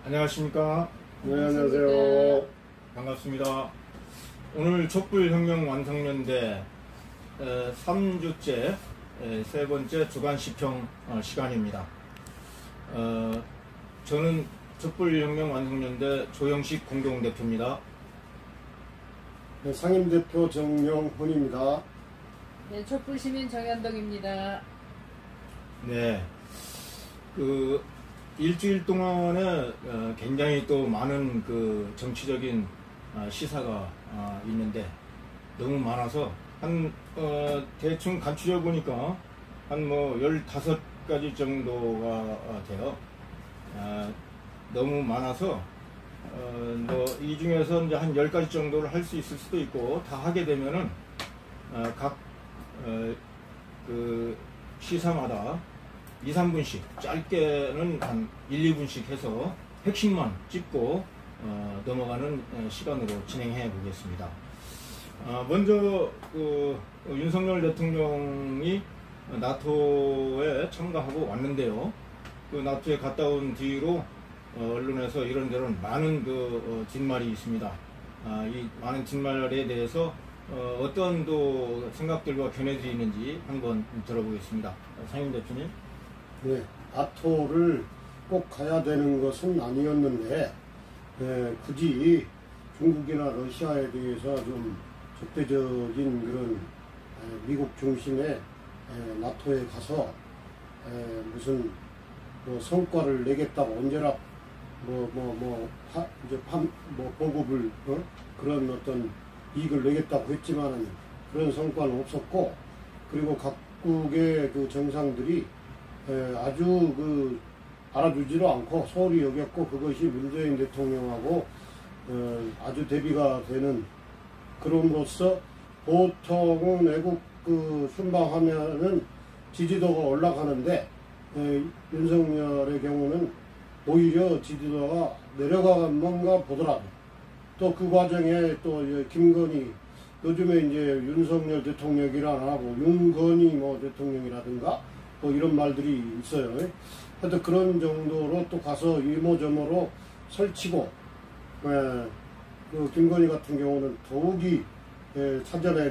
안녕하십니까. 네, 안녕하세요. 반갑습니다. 오늘 촛불혁명 완성연대 3주째 세 번째 주간 시평 시간입니다. 저는 촛불혁명 완성연대 조영식 공동대표입니다. 네, 상임대표 정영훈입니다. 네, 촛불시민 정현덕입니다. 네, 일주일 동안에 굉장히 또 많은 정치적인 시사가 있는데 너무 많아서 대충 간추려 보니까 한 15가지 정도가 돼요. 너무 많아서 이 중에서 이제 한 10가지 정도를 할 수 있을 수도 있고, 다 하게 되면은 각 시사마다 2, 3분씩 짧게는 한 1, 2분씩 해서 핵심만 짚고 넘어가는 시간으로 진행해 보겠습니다. 먼저 윤석열 대통령이 나토에 참가하고 왔는데요. 나토에 갔다 온 뒤로 언론에서 이런저런 많은 뒷말이 있습니다. 이 많은 뒷말에 대해서 어떤 생각들과 견해들이 있는지 한번 들어보겠습니다. 상임 대표님. 네, 나토를 꼭 가야 되는 것은 아니었는데 굳이 중국이나 러시아에 대해서 좀 적대적인 그런 미국 중심의 나토에 가서 무슨 성과를 내겠다고 언제나 보급을 그런 어떤 이익을 내겠다고 했지만은 그런 성과는 없었고, 그리고 각국의 정상들이 아주 알아주지도 않고 소홀히 여겼고, 그것이 문재인 대통령하고 아주 대비가 되는, 그럼으로써 보통은 외국 순방하면은 지지도가 올라가는데 윤석열의 경우는 오히려 지지도가 내려가는 건가 보더라도, 또 그 과정에 또 김건희, 요즘에 이제 윤석열 대통령이라 안 하고 윤건희 대통령이라든가 이런 말들이 있어요. 하여튼 그런 정도로 또 가서 이모저모로 설치고, 김건희 같은 경우는 더욱이 사전에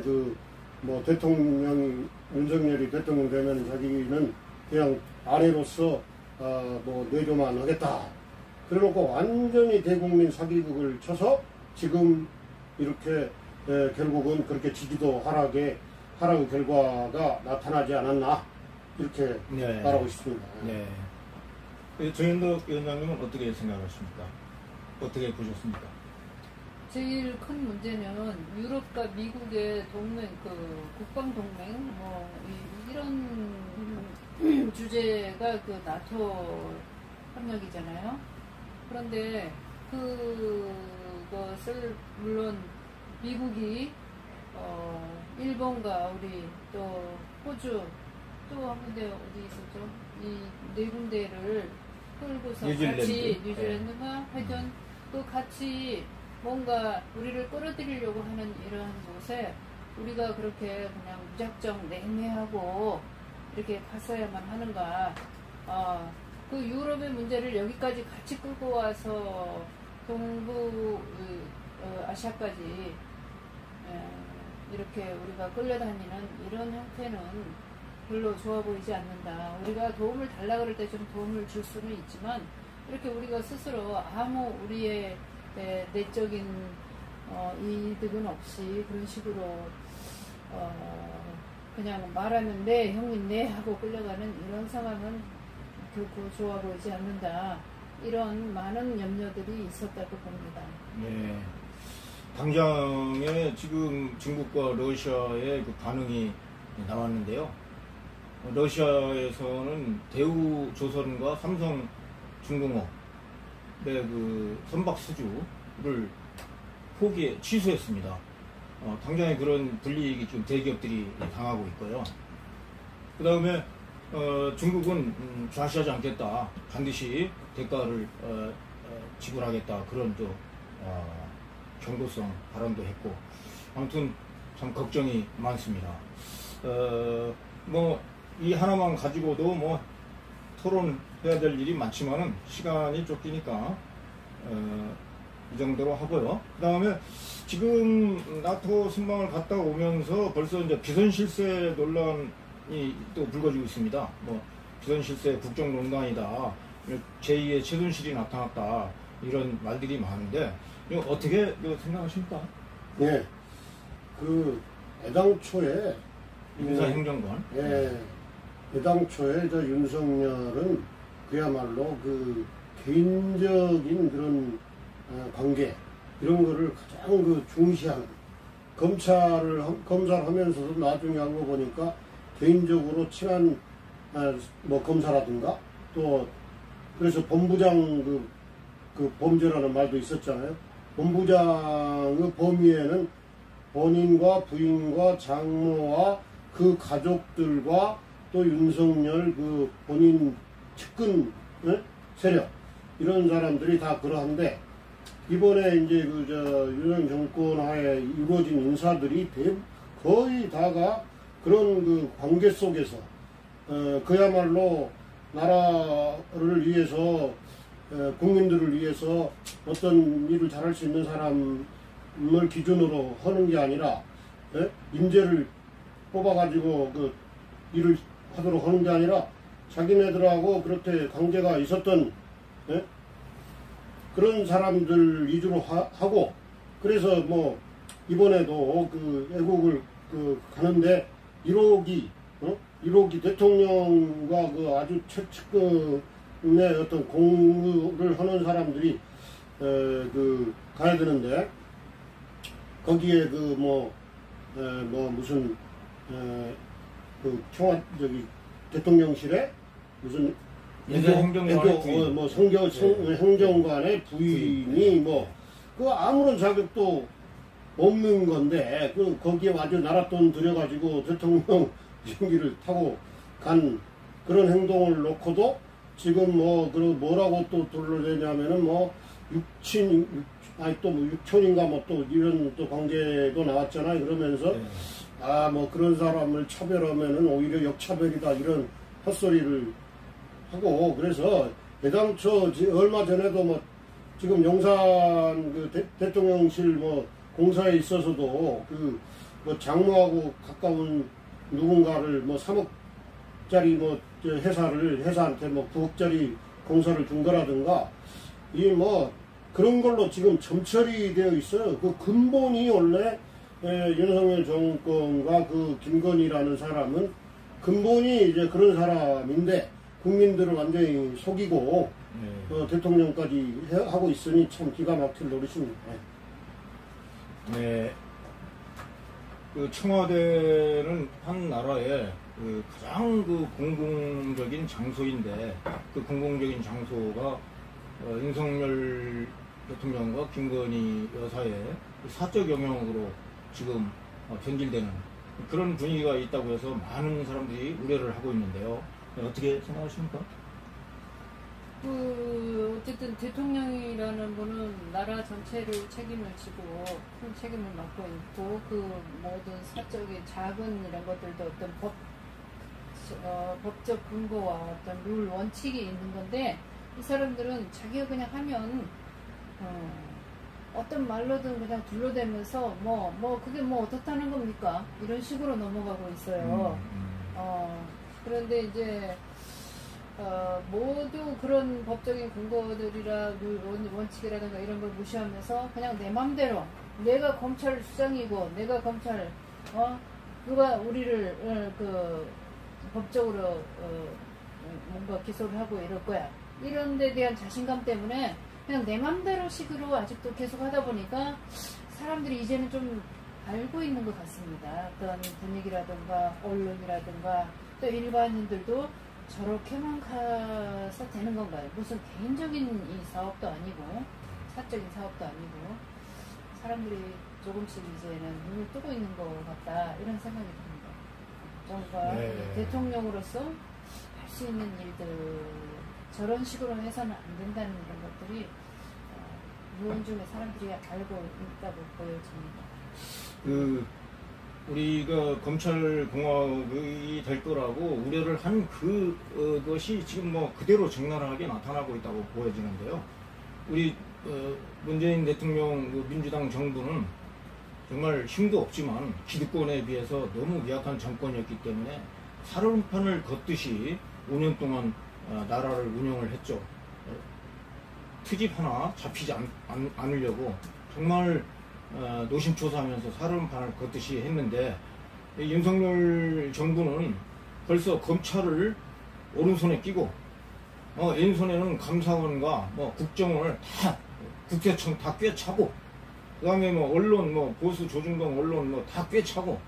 윤석열이 대통령 되면 자기는 그냥 아내로서 내조만 하겠다. 그래놓고 완전히 대국민 사기극을 쳐서 지금 이렇게 결국은 그렇게 지지도 하락의 결과가 나타나지 않았나, 이렇게 말하고 싶습니다. 네. 정현덕 위원장님은 어떻게 생각하십니까? 어떻게 보셨습니까? 제일 큰 문제는 유럽과 미국의 동맹, 국방동맹, 이런 주제가 나토 협력이잖아요. 그런데 그것을 물론 미국이 일본과 우리 또 호주 또 한 군데 어디 있었죠? 이 네 군데를 끌고서 같이 뉴질랜드가 하여튼 같이 뭔가 우리를 끌어들이려고 하는 이러한 곳에 우리가 그렇게 그냥 무작정 냉랭하고 이렇게 갔어야만 하는가. 유럽의 문제를 여기까지 같이 끌고 와서 동부 아시아까지 이렇게 우리가 끌려다니는 이런 형태는 별로 좋아 보이지 않는다. 우리가 도움을 달라 그럴 때 좀 도움을 줄 수는 있지만, 이렇게 우리가 스스로 아무 우리의 내적인 이득은 없이 그런 식으로 그냥 말하면 네 형님 네 하고 끌려가는 이런 상황은 결코 좋아 보이지 않는다. 이런 많은 염려들이 있었다고 봅니다. 네. 당장에 지금 중국과 러시아의 반응이 나왔는데요. 러시아에서는 대우조선과 삼성중공업의 선박 수주를 취소했습니다. 당장에 그런 불이익이 좀 대기업들이 당하고 있고요. 그 다음에 중국은 좌시하지 않겠다, 반드시 대가를 지불하겠다, 그런 경고성 발언도 했고, 아무튼 참 걱정이 많습니다. 이 하나만 가지고도 토론해야 될 일이 많지만은 시간이 쫓기니까 이 정도로 하고요. 그 다음에 지금 나토 순방을 갔다 오면서 벌써 이제 비선실세 논란이 또 불거지고 있습니다. 뭐 비선실세 국정농단이다, 제2의 최순실이 나타났다, 이런 말들이 많은데 이거 어떻게 생각하십니까? 예, 그 애당초에 인사행정관. 예, 애당초에 저 윤석열은 그야말로 그 개인적인 그런 관계 이런 거를 가장 그 중시하는, 검사를 하면서도 나중에 알고 보니까 개인적으로 친한 뭐 검사라든가, 또 그래서 본부장 그 범죄라는 말도 있었잖아요. 본부장의 범위에는 본인과 부인과 장모와 그 가족들과 또 윤석열 그 본인 측근 세력 이런 사람들이 다 그러한데, 이번에 이제 윤석열 정권 하에 이루어진 인사들이 거의 다가 그런 그 관계 속에서 그야말로 나라를 위해서 국민들을 위해서 어떤 일을 잘할 수 있는 사람을 기준으로 하는 게 아니라 인재를 뽑아가지고 그 일을 하도록 하는 게 아니라 자기네들하고 그렇게 관계가 있었던 그런 사람들 위주로 하고, 그래서 뭐 이번에도 그 애국을 가는데 1호기 대통령과 그 아주 최측근의 어떤 공무를 하는 사람들이 가야 되는데, 거기에 무슨 대통령실에 무슨 행정관의 부인이 그 아무런 자격도 없는 건데, 거기에 아주 나라 돈 들여가지고 대통령 비행기를 타고 간 그런 행동을 놓고도 지금 뭐라고 또 돌려내냐면은 육촌인가 또 이런 또 관계도 나왔잖아요. 그러면서 그런 사람을 차별하면은 오히려 역차별이다, 이런 헛소리를 하고, 그래서 애당초 얼마 전에도 지금 용산 대통령실 공사에 있어서도 장모하고 가까운 누군가를 3억짜리 회사한테 9억짜리 공사를 준 거라든가, 그런 걸로 지금 점철이 되어 있어요. 그 근본이 원래 윤석열 정권과 그 김건희라는 사람은 근본이 이제 그런 사람인데, 국민들을 완전히 속이고 대통령까지 하고 있으니 참 기가 막힐 노릇입니다. 네. 그 청와대는 한 나라의 가장 공공적인 장소인데, 그 공공적인 장소가 윤석열 대통령과 김건희 여사의 사적 영역으로 지금 변질되는 그런 분위기가 있다고 해서 많은 사람들이 우려를 하고 있는데요. 어떻게 생각하십니까? 어쨌든 대통령이라는 분은 나라 전체를 책임을 지고 큰 책임을 맡고 있고, 그 모든 사적인 작은 이런 것들도 어떤 법적 근거와 어떤 룰 원칙이 있는 건데, 이 사람들은 자기가 그냥 하면 어떤 말로든 그냥 둘러대면서 그게 어떻다는 겁니까? 이런 식으로 넘어가고 있어요. 그런데 이제 모두 그런 법적인 근거들이라 원칙이라든가 이런 걸 무시하면서 그냥 내 맘대로, 내가 검찰 수장이고 내가 검찰 누가 우리를 법적으로 뭔가 기소를 하고 이럴 거야, 이런 데 대한 자신감 때문에 그냥 내 맘대로 식으로 아직도 계속 하다 보니까 사람들이 이제는 좀 알고 있는 것 같습니다. 어떤 분위기라든가 언론이라든가 또 일반인들도 저렇게만 가서 되는 건가요? 무슨 개인적인 이 사업도 아니고 사적인 사업도 아니고, 사람들이 조금씩 이제는 눈을 뜨고 있는 것 같다, 이런 생각이 듭니다. 정말 대통령으로서 할 수 있는 일들 저런 식으로 해서는 안 된다는 이런 것들이 무언중에 사람들이 알고 있다고 보여집니다. 우리가 검찰공화국이 될 거라고 우려를 한 그것이 지금 그대로 적나라하게 나타나고 있다고 보여지는데요. 우리 문재인 대통령 민주당 정부는 정말 힘도 없지만 기득권에 비해서 너무 미약한 정권이었기 때문에 살얼음판을 걷듯이 5년 동안 나라를 운영을 했죠. 트집 하나 잡히지 않으려고 정말 노심초사하면서 살얼음판을 걷듯이 했는데, 윤석열 정부는 벌써 검찰을 오른손에 끼고 왼손에는 감사원과 국정원을 다 국세청 다 꿰차고, 그 다음에 언론 보수 조중동 언론 다 꿰차고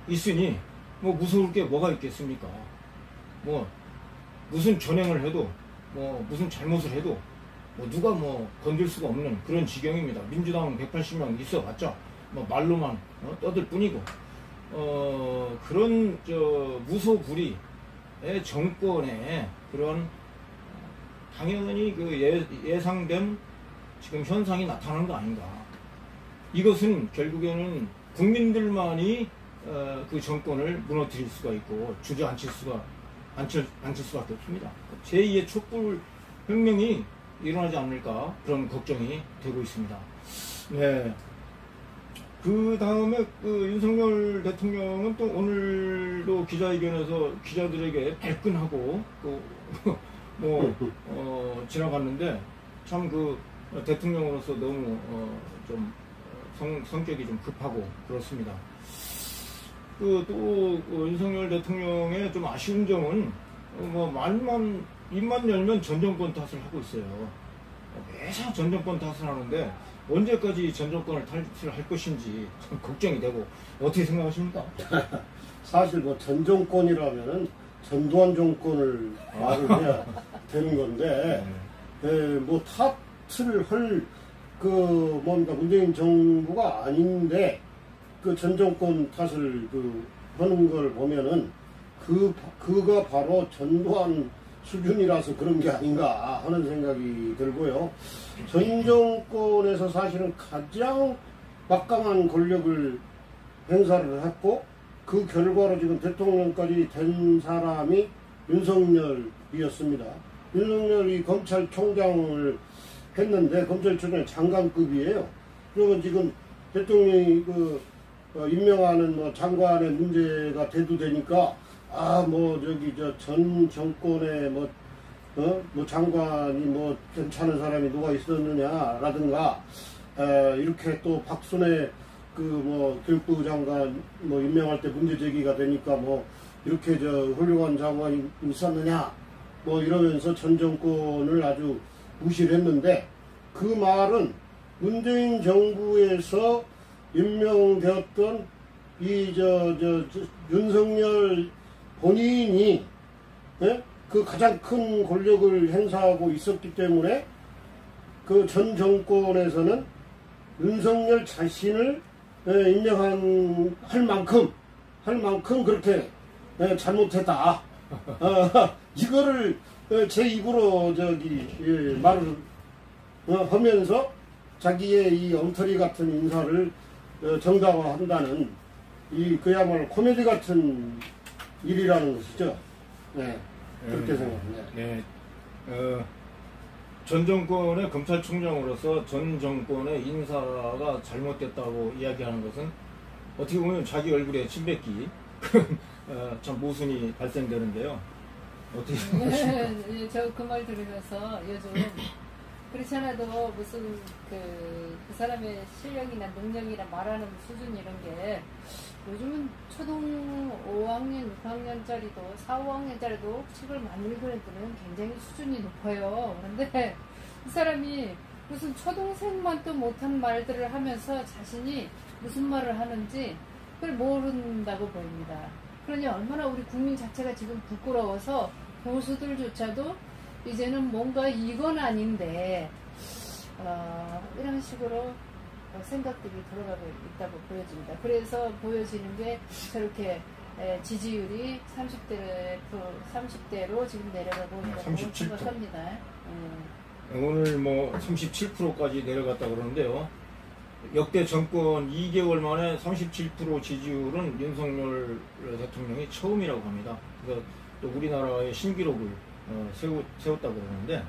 있으니 무서울 게 뭐가 있겠습니까? 무슨 전횡을 해도 무슨 잘못을 해도 누가 건들 수가 없는 그런 지경입니다. 민주당은 180명 있어봤자 말로만 떠들 뿐이고, 그런 무소불위의 정권의 그런 당연히 그 예상된 지금 현상이 나타나는 거 아닌가. 이것은 결국에는 국민들만이 그 정권을 무너뜨릴 수가 있고 주저앉힐 수밖에 없습니다. 제2의 촛불 혁명이 일어나지 않을까 그런 걱정이 되고 있습니다. 네. 그 다음에 윤석열 대통령은 또 오늘도 기자회견에서 기자들에게 발끈하고 또 지나갔는데, 참 대통령으로서 너무 좀 성격이 좀 급하고 그렇습니다. 또 윤석열 대통령의 좀 아쉬운 점은 입만 열면 전 정권 탓을 하고 있어요. 매사 전 정권 탓을 하는데 언제까지 전 정권을 탓을 할 것인지 참 걱정이 되고, 어떻게 생각하십니까? 사실 전 정권이라면은 전두환 정권을 말을 해야 되는 건데, 탓을 할 문재인 정부가 아닌데 전 정권 탓을 하는 걸 보면은 그가 바로 전두환 수준이라서 그런 게 아닌가 하는 생각이 들고요. 전 정권에서 사실은 가장 막강한 권력을 행사를 했고, 그 결과로 지금 대통령까지 된 사람이 윤석열이었습니다. 윤석열이 검찰총장을 했는데 검찰총장 장관급이에요. 그러면 지금 대통령이 임명하는 장관의 문제가 대두되니까 전 정권에 장관이 괜찮은 사람이 누가 있었느냐라든가, 이렇게 또 박순애 교육부 장관 임명할 때 문제 제기가 되니까 이렇게 훌륭한 장관이 있었느냐 이러면서 전 정권을 아주 무시를 했는데, 그 말은 문재인 정부에서 임명되었던 윤석열 본인이 그 가장 큰 권력을 행사하고 있었기 때문에 그 전 정권에서는 윤석열 자신을 임명할 만큼 그렇게 잘못했다. 이거를 제 입으로 말을 하면서 자기의 이 엉터리 같은 인사를 정당화한다는 그야말로 코미디 같은 일이라는 것이죠. 네, 그렇게 생각합니다. 네. 전 정권의 검찰총장으로서 전 정권의 인사가 잘못됐다고 이야기하는 것은 어떻게 보면 자기 얼굴에 침 뱉기 참 모순이 발생되는데요. 어떻게 생각하십니까? 저 그 말 들으면서 요즘 그렇지 않아도 무슨 그 사람의 실력이나 능력이나 말하는 수준 이런 게 요즘은 초등 5학년, 6학년짜리도 4, 5학년짜리도 책을 많이 읽는 애들은 굉장히 수준이 높아요. 그런데 이 사람이 무슨 초등생만도 못한 말들을 하면서 자신이 무슨 말을 하는지 그걸 모른다고 보입니다. 그러니 얼마나 우리 국민 자체가 지금 부끄러워서 보수들조차도 이제는 뭔가 이건 아닌데 이런 식으로 생각들이 돌아가고 있다고 보여집니다. 그래서 보여지는 게 저렇게 지지율이 30대로 지금 내려가고 있다고 생각합니다. 오늘 37%까지 내려갔다 그러는데요. 역대 정권 2개월 만에 37% 지지율은 윤석열 대통령이 처음이라고 합니다. 그래서 또 우리나라의 신기록을 세웠다고 그러는데,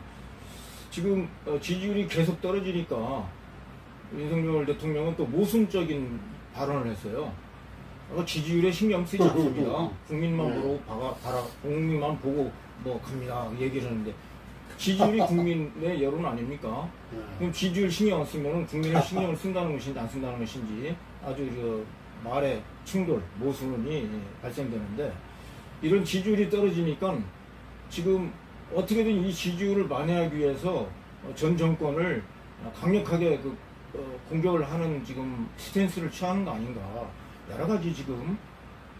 지금 지지율이 계속 떨어지니까 윤석열 대통령은 또 모순적인 발언을 했어요. 지지율에 신경 쓰지 않습니다. 국민만 국민만 보고 뭐 갑니다 얘기를 하는데 지지율이 국민의 여론 아닙니까? 그럼 지지율 신경 안 쓰면 국민의 신경을 쓴다는 것인지 안 쓴다는 것인지 아주 말의 충돌, 모순이 발생되는데 이런 지지율이 떨어지니까 지금 어떻게든 이 지지율을 만회하기 위해서 전 정권을 강력하게 공격을 하는 지금 스탠스를 취하는 거 아닌가 여러 가지 지금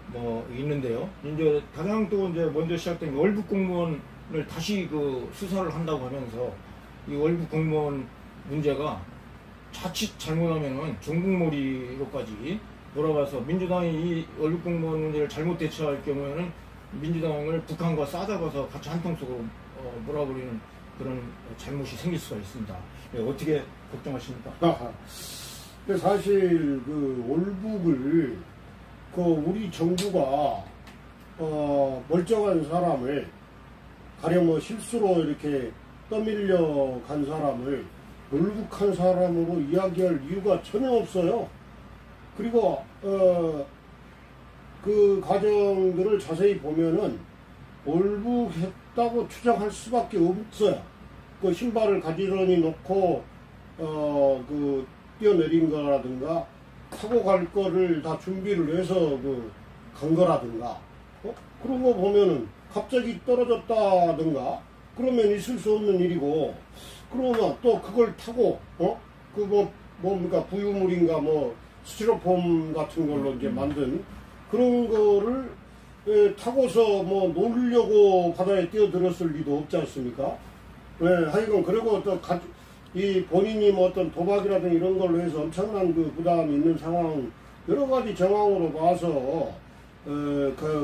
뭐 있는데요. 이제 가장 또 이제 먼저 시작된 월북 공무원을 다시 수사를 한다고 하면서 이 월북 공무원 문제가 자칫 잘못하면은 종북몰이로까지 돌아가서 민주당이 이 월북 공무원 문제를 잘못 대처할 경우에는 민주당을 북한과 싸잡아서 같이 한통 속으로 몰아버리는 그런 잘못이 생길 수가 있습니다. 어떻게 걱정하십니까? 사실 월북을 우리 정부가 멀쩡한 사람을 가령 뭐 실수로 이렇게 떠밀려 간 사람을 월북한 사람으로 이야기할 이유가 전혀 없어요. 그리고 그 과정들을 자세히 보면은 월북했다고 추정할 수밖에 없어요. 그 신발을 가지런히 놓고 뛰어내린 거라든가 타고 갈 거를 다 준비를 해서 간 거라든가 그런 거 보면은 갑자기 떨어졌다든가 그러면 있을 수 없는 일이고 그러면 또 그걸 타고 뭡니까 부유물인가 뭐 스티로폼 같은 걸로 이제 만든 그런 거를 타고서 뭐 놀려고 바다에 뛰어들었을 리도 없지 않습니까? 하여간 그리고 또 이 본인이 뭐 어떤 도박이라든지 이런 걸로 해서 엄청난 부담이 있는 상황 여러 가지 정황으로 봐서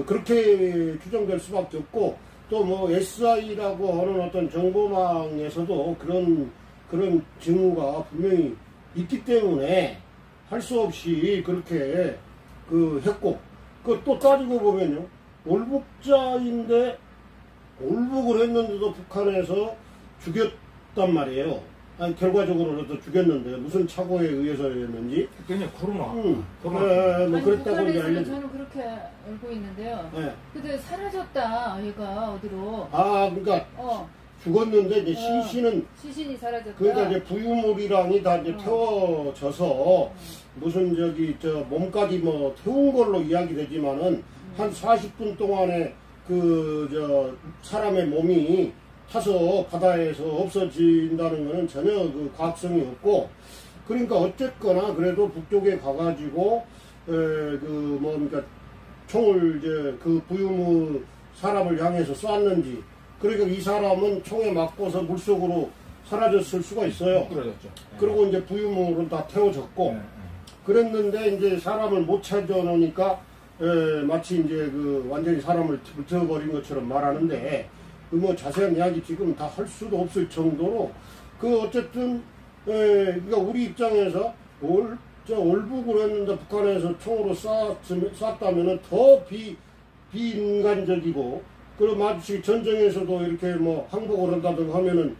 그렇게 추정될 수밖에 없고 또 뭐 SI라고 하는 어떤 정보망에서도 그런 징후가 분명히 있기 때문에 할 수 없이 그렇게 했고 또 따지고 보면요 월북자인데 월북을 했는데도 북한에서 죽였단 말이에요. 아니, 결과적으로도 죽였는데 무슨 착오에 의해서였는지. 그냥 코로나. 뭐 그랬다고 이제 알려져. 저는 그렇게 알고 있는데요. 네. 근데 사라졌다 얘가 어디로? 그러니까 죽었는데 이제 시신이 사라졌다. 그러니까 이제 부유물이랑이 다 이제 태워져서 무슨 몸까지 뭐 태운 걸로 이야기되지만은 한 40분 동안에 사람의 몸이 타서 바다에서 없어진다는 것은 전혀 과학성이 없고 그러니까 어쨌거나 그래도 북쪽에 가가지고 그러니까 총을 부유물 사람을 향해서 쐈는지 그러니까 이 사람은 총에 맞고서 물속으로 사라졌을 수가 있어요. 그러겠죠. 그리고 이제 부유물은 다 태워졌고 그랬는데 이제 사람을 못 찾아놓으니까 마치 이제 완전히 사람을 불태워버린 것처럼 말하는데 뭐 자세한 이야기 지금 다 할 수도 없을 정도로 어쨌든 그러니까 우리 입장에서 월북을 했는데 북한에서 총으로 쐈다면은 더 비인간적이고 그리고 마치 전쟁에서도 이렇게 뭐 항복을 한다든가 하면은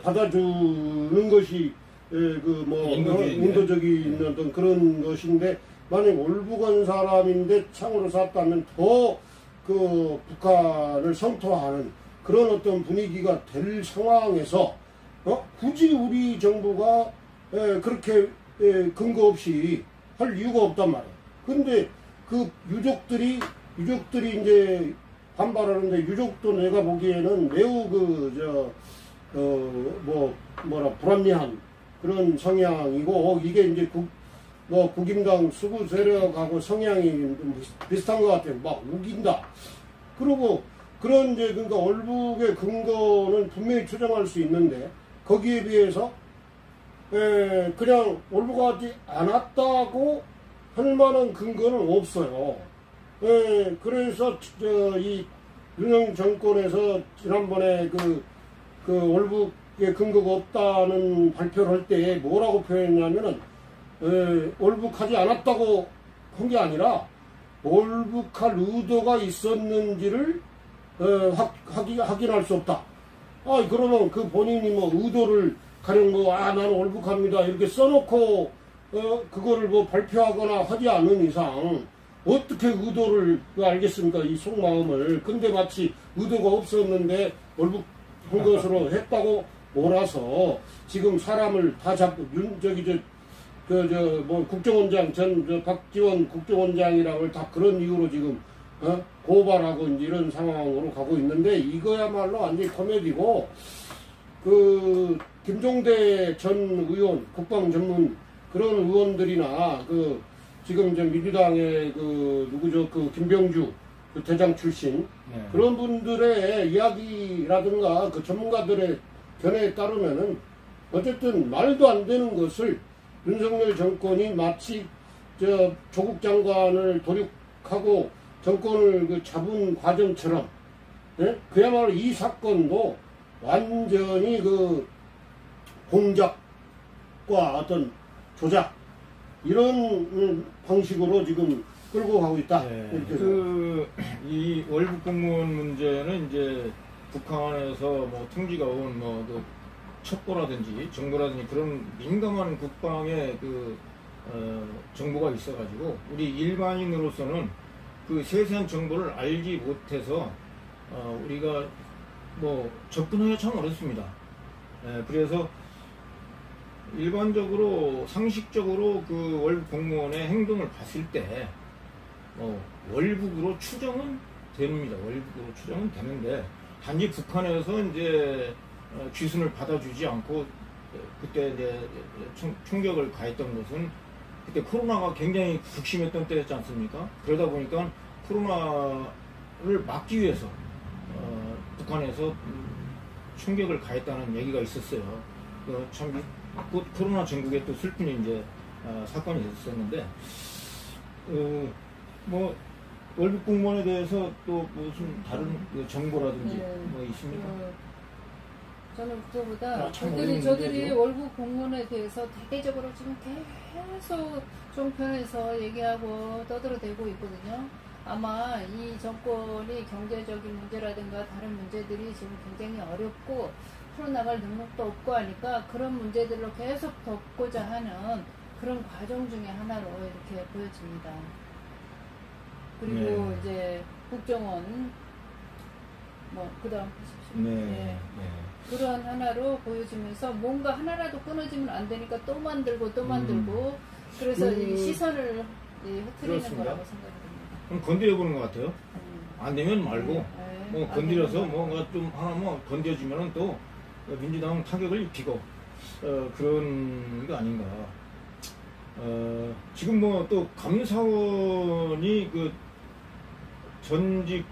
받아주는 것이 인도적인 어떤 그런 것인데 만약 월북한 사람인데 창으로 쐈다면 더 북한을 성토하는 그런 어떤 분위기가 될 상황에서 굳이 우리 정부가 그렇게 근거 없이 할 이유가 없단 말이에요. 근데 유족들이 이제 반발하는데 유족도 내가 보기에는 매우 불합리한 그런 성향이고 이게 이제 국임당 수구 세력하고 성향이 좀 비슷한 것 같아요. 막 우긴다. 그리고 그러니까 월북의 근거는 분명히 추정할 수 있는데 거기에 비해서 그냥 월북하지 않았다고 할 만한 근거는 없어요. 그래서 이 윤석열 정권에서 지난번에 월북의 근거가 없다는 발표를 할 때 뭐라고 표현했냐면은 월북하지 않았다고 한 게 아니라 월북할 의도가 있었는지를 확인할 수 없다. 그러면 그 본인이 뭐 의도를 가령 뭐, 나는 월북합니다. 이렇게 써놓고, 그거를 뭐 발표하거나 하지 않은 이상, 어떻게 의도를 알겠습니까? 이 속마음을. 근데 마치 의도가 없었는데 월북한 것으로 했다고 몰아서 지금 사람을 다 잡고, 국정원장, 박지원 국정원장이랑을 다 그런 이유로 지금, 고발하고 이제 이런 상황으로 가고 있는데, 이거야말로 완전히 코미디고, 김종대 전 의원, 국방 전문 그런 의원들이나, 지금 이제 민주당의 김병주 대장 출신, 네. 그런 분들의 이야기라든가 전문가들의 견해에 따르면은, 어쨌든 말도 안 되는 것을 윤석열 정권이 마치 조국 장관을 도륙하고 정권을 잡은 과정처럼, 예? 그야말로 이 사건도 완전히 공작과 어떤 조작 이런 방식으로 지금 끌고 가고 있다. 네. 이렇게 이 월북 공무원 문제는 이제 북한에서 뭐 통지가 온 첩보라든지 정보라든지 그런 민감한 국방의 정보가 있어가지고 우리 일반인으로서는 그 세세한 정보를 알지 못해서 우리가 접근하기가 참 어렵습니다. 그래서 일반적으로 상식적으로 그 월북 공무원의 행동을 봤을 때 월북으로 추정은 됩니다. 월북으로 추정은 되는데 단지 북한에서 이제 귀순을 받아주지 않고 그때 이제 총격을 가했던 것은 그때 코로나가 굉장히 극심했던 때였지 않습니까? 그러다 보니까 코로나를 막기 위해서 북한에서 총격을 가했다는 얘기가 있었어요. 참 코로나 전국에 또 슬픈 이제 사건이 있었는데 월북 공무원에 대해서 또 무슨 다른 정보라든지 뭐 있습니까? 저는 그거보다 참 저들이 월북 공무원에 대해서 대대적으로 지금 계속 종편에서 얘기하고 떠들어대고 있거든요. 아마 이 정권이 경제적인 문제라든가 다른 문제들이 지금 굉장히 어렵고 풀어나갈 능력도 없고 하니까 그런 문제들로 계속 덮고자 하는 그런 과정 중에 하나로 이렇게 보여집니다. 그리고 이제 국정원 그 다음 보십시오. 그런 하나로 보여지면서 뭔가 하나라도 끊어지면 안 되니까 또 만들고 또 만들고 그래서 이 시선을 흐트리는 그렇습니다. 거라고 생각합니다. 그럼 건드려보는 것 같아요. 안 되면 말고 건드려서 뭔가 좀 하나 건드려주면은 또 민주당 타격을 입히고 그런 거 아닌가. 지금 또 감사원이 전직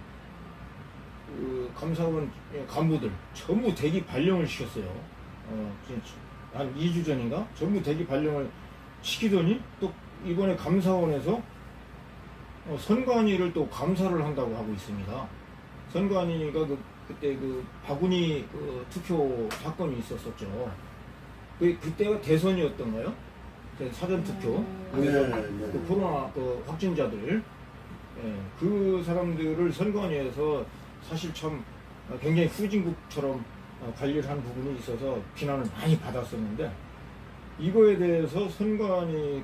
감사원 간부들 전부 대기 발령을 시켰어요. 한 2주 전인가? 전부 대기 발령을 시키더니 또 이번에 감사원에서 선관위를 또 감사를 한다고 하고 있습니다. 선관위가 그때 바구니 투표 사건이 있었었죠. 그때가 대선이었던가요? 사전 투표. 코로나 확진자들. 그 사람들을 선관위에서 사실 참 굉장히 후진국처럼 관리를 한 부분이 있어서 비난을 많이 받았었는데 이거에 대해서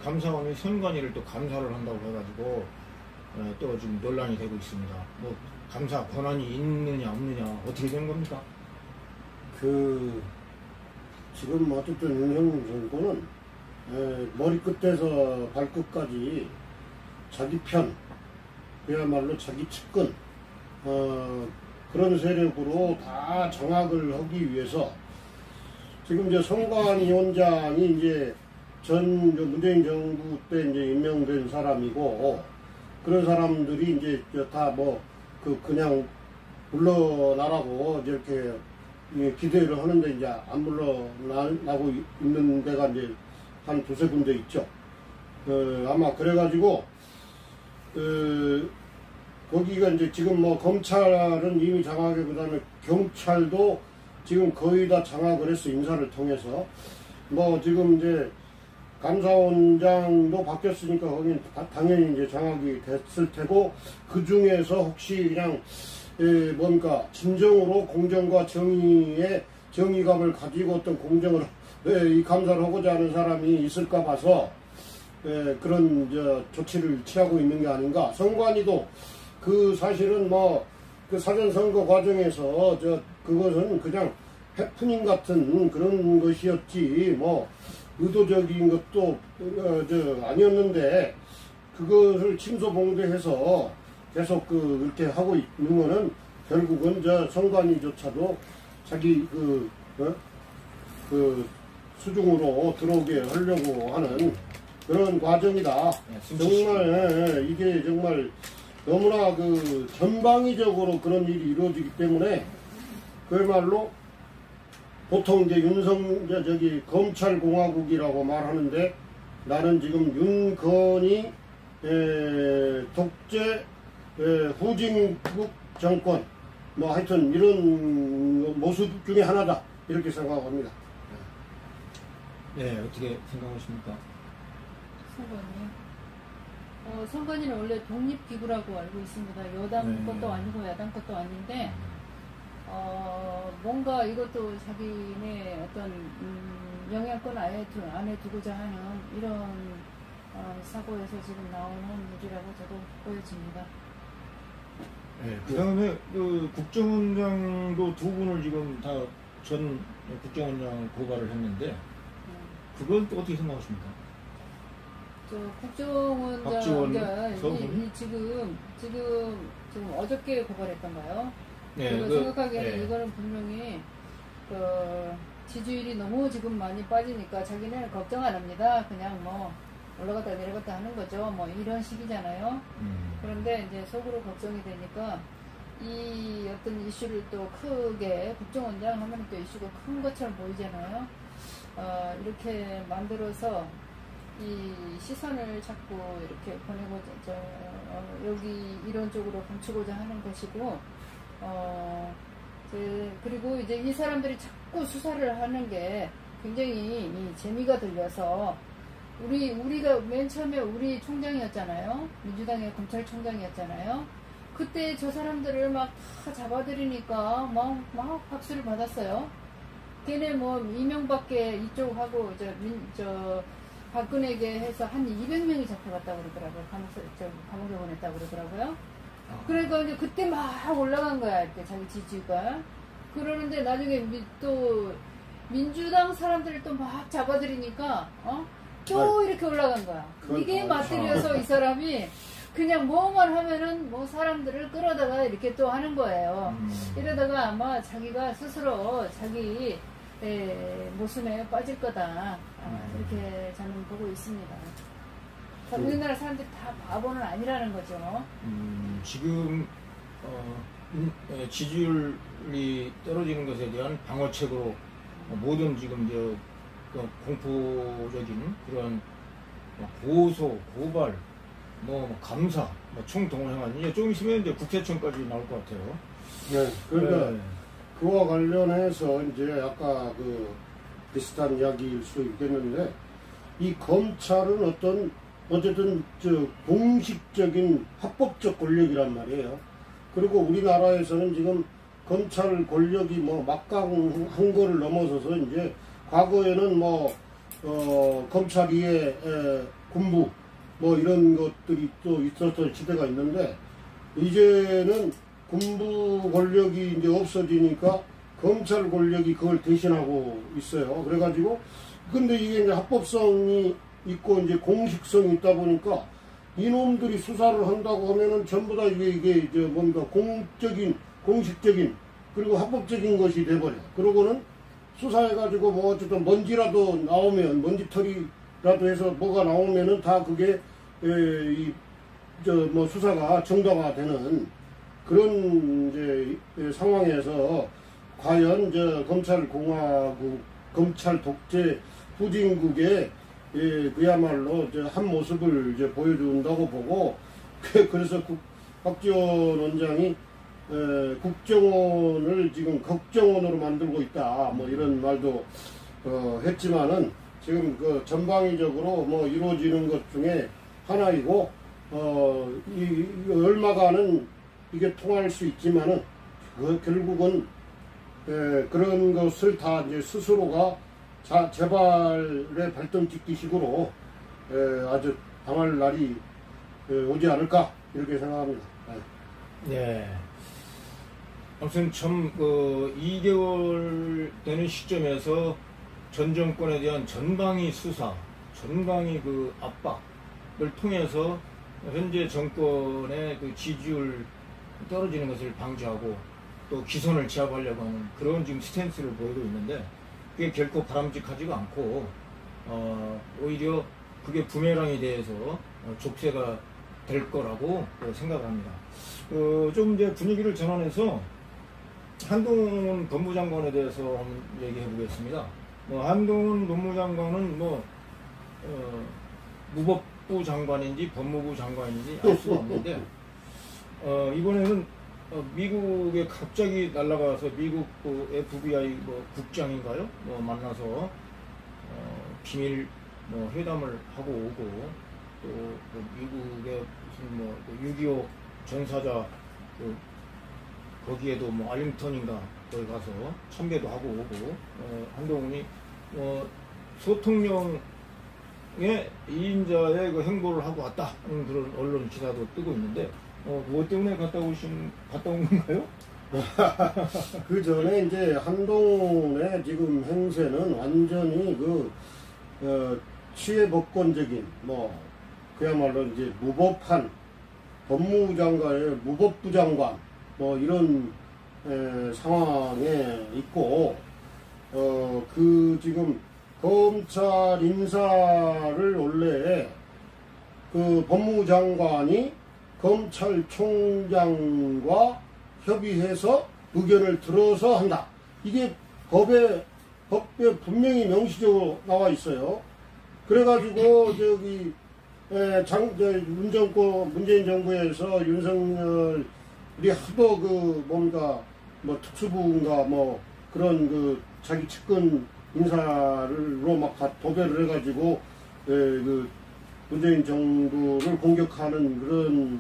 감사원이 선관위를 또 감사를 한다고 해가지고 또 지금 논란이 되고 있습니다. 감사 권한이 있느냐 없느냐 어떻게 되는 겁니까? 지금 어쨌든 윤석열 정권은 머리끝에서 발끝까지 자기 편, 그야말로 자기 측근 그런 세력으로 다 장악을 하기 위해서 지금 이제 선관위원장이 이제 문재인 정부 때 이제 임명된 사람이고 그런 사람들이 이제 다 그냥 물러나라고 이렇게 기대를 하는데 이제 안 물러나고 있는 데가 이제 한 두세 군데 있죠. 아마 그래가지고 거기가 이제 지금 검찰은 이미 장악해, 그 다음에 경찰도 지금 거의 다 장악을 했어, 인사를 통해서. 지금 이제 감사원장도 바뀌었으니까 거긴 당연히 이제 장악이 됐을 테고, 그 중에서 혹시 그냥 뭔가 진정으로 공정과 정의의 정의감을 가지고 어떤 공정을 이 감사를 하고자 하는 사람이 있을까 봐서 그런 조치를 취하고 있는 게 아닌가. 선관위도 그 사실은 뭐 그 사전 선거 과정에서 그것은 그냥 해프닝 같은 그런 것이었지 뭐 의도적인 것도 아니었는데 그것을 침소봉대해서 계속 그렇게 하고 있는 거는 결국은 선관위조차도 자기 그 수중으로 들어오게 하려고 하는 그런 과정이다. 정말 이게 정말 너무나 그 전방위적으로 그런 일이 이루어지기 때문에 그야말로 보통 이제 검찰공화국이라고 말하는데 나는 지금 윤건이 독재 후진국 정권 뭐 하여튼 이런 모습 중에 하나다 이렇게 생각합니다. 네, 어떻게 생각하십니까? 선관위요? 선관위는 원래 독립기구라고 알고 있습니다. 여당 것도 아니고 야당 것도 아닌데 뭔가 이것도 자기네 어떤 영향권 안에 두고자 하는 이런 사고에서 지금 나오는 일이라고 저도 보여집니다. 네, 그 다음에 그 국정원장도 두 분을 지금 다 전 국정원장 고발을 했는데 그건 또 어떻게 생각하십니까? 저 국정원장 지금 어저께 고발했던가요? 네, 제가 생각하기에는 이거는 분명히 지지율이 너무 지금 많이 빠지니까 자기는 걱정 안 합니다. 그냥 뭐 올라갔다 내려갔다 하는 거죠. 뭐 이런 식이잖아요. 그런데 이제 속으로 걱정이 되니까 이 어떤 이슈를 또 크게 국정원장 하면 또 이슈가 큰 것처럼 보이잖아요. 이렇게 만들어서 이 시선을 자꾸 이렇게 보내고자 여기 이런 쪽으로 감추고자 하는 것이고 그리고 이제 이 사람들이 자꾸 수사를 하는 게 굉장히 재미가 들려서 우리가 맨 처음에 우리 총장이었잖아요. 민주당의 검찰총장이었잖아요. 그때 저 사람들을 막 다 잡아들이니까 막 박수를 받았어요. 걔네 뭐 이명박계 이쪽하고 박근혜에게 해서 한 200명이 잡혀갔다고 그러더라고요. 감옥에 보냈다고 그러더라고요. 그러니까 이제 그때 막 올라간 거야, 이렇게 자기 지지가. 그러는데 나중에 또 민주당 사람들을 또 막 잡아들이니까 또 이렇게 올라간 거야. 이게 맞들여서 이 사람이 그냥 뭐만 하면은 뭐 사람들을 끌어다가 이렇게 또 하는 거예요. 이러다가 아마 자기가 스스로 자기 모순에 빠질 거다. 이렇게 저는 보고 있습니다. 우리나라 사람들이 다 바보는 아니라는 거죠. 지금 지지율이 떨어지는 것에 대한 방어책으로 모든 지금 공포적인 그런 고소, 고발, 감사, 총동원행안 이제 조금 있으면 이제 국세청까지 나올 것 같아요. 네, 그러니까 그와 관련해서 이제 아까 그 비슷한 이야기일 수 있겠는데 이 검찰은 어쨌든 공식적인 합법적 권력이란 말이에요. 그리고 우리나라에서는 지금 검찰 권력이 막강한 거를 넘어서서 이제 과거에는 검찰 위에 군부 이런 것들이 또 있었던 시대가 있는데 이제는 군부 권력이 이제 없어지니까 검찰 권력이 그걸 대신하고 있어요. 그래가지고 근데 이게 이제 합법성이 있고 이제 공식성이 있다 보니까 이놈들이 수사를 한다고 하면은 전부 다 이게 뭔가 공식적인 그리고 합법적인 것이 돼버려. 그러고는 수사해가지고 어쨌든 먼지라도 나오면 먼지털이라도 해서 뭐가 나오면은 다 그게 수사가 정당화되는 그런 이제 상황에서 과연 검찰 독재 후진국의 그야말로 한 모습을 이제 보여준다고 보고 그래서 박지원 원장이 국정원을 지금 걱정원으로 만들고 있다 이런 말도 했지만은 지금 그 전방위적으로 이루어지는 것 중에 하나이고 이 얼마간은 이게 통할 수 있지만은 결국은 그런 것을 다 이제 스스로가 재발의 발등찍기식으로 아주 당할 날이 오지 않을까 이렇게 생각합니다. 네. 아무튼 참 2개월 되는 시점에서 전 정권에 대한 전방위 수사, 전방위 그 압박을 통해서 현재 정권의 그 지지율 떨어지는 것을 방지하고 또 기선을 제압하려고 하는 그런 지금 스탠스를 보이고 있는데 그게 결코 바람직하지가 않고 오히려 그게 부메랑이 돼서 족쇄가 될 거라고 생각합니다. 좀 이제 분위기를 전환해서 한동훈 법무장관에 대해서 한번 얘기해 보겠습니다. 한동훈 법무장관은 무법부 장관인지 법무부 장관인지 알 수가 없는데 이번에는 미국에 갑자기 날아가서 미국 FBI 국장인가요? 만나서 비밀 회담을 하고 오고 또 미국의 무슨 6.25 전사자 거기에도 알링턴인가 거기 가서 참배도 하고 오고 한동훈이 소통령의 2인자의 그 행보를 하고 왔다는 그런 언론 기사도 뜨고 있는데 무엇 때문에 갔다 온 건가요? 그 전에 이제 한동훈의 지금 행세는 완전히 치외법권적인 그야말로 이제 무법한 법무장관의 무법부 장관 이런 상황에 있고 그 지금 검찰 인사를 원래 그 법무장관이 검찰총장과 협의해서 의견을 들어서 한다. 이게 법에 분명히 명시적으로 나와 있어요. 그래가지고 문재인 정부에서 윤석열이 하도 특수부인가 그런 자기 측근 인사를로 막 도배를 해가지고 문재인 정부를 공격하는 그런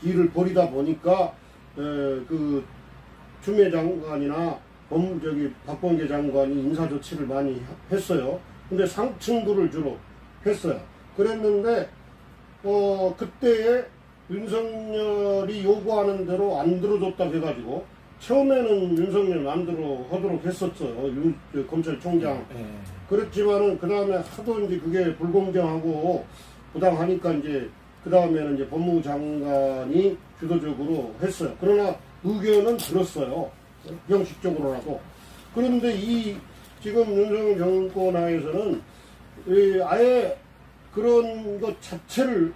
일을 벌이다 보니까 추미애 장관이나 박범계 장관이 인사 조치를 많이 했어요. 근데 상층부를 주로 했어요. 그랬는데 그때에 윤석열이 요구하는 대로 안 들어줬다 해가지고 처음에는 윤석열 마음대로 하도록 했었어요. 검찰총장. 그렇지만은 그 다음에 하도 이제 그게 불공정하고 부당하니까 이제 그 다음에는 이제 법무장관이 주도적으로 했어요. 그러나 의견은 들었어요. 형식적으로라도. 그런데 지금 윤석열 정권 하에서는 아예 그런 것 자체를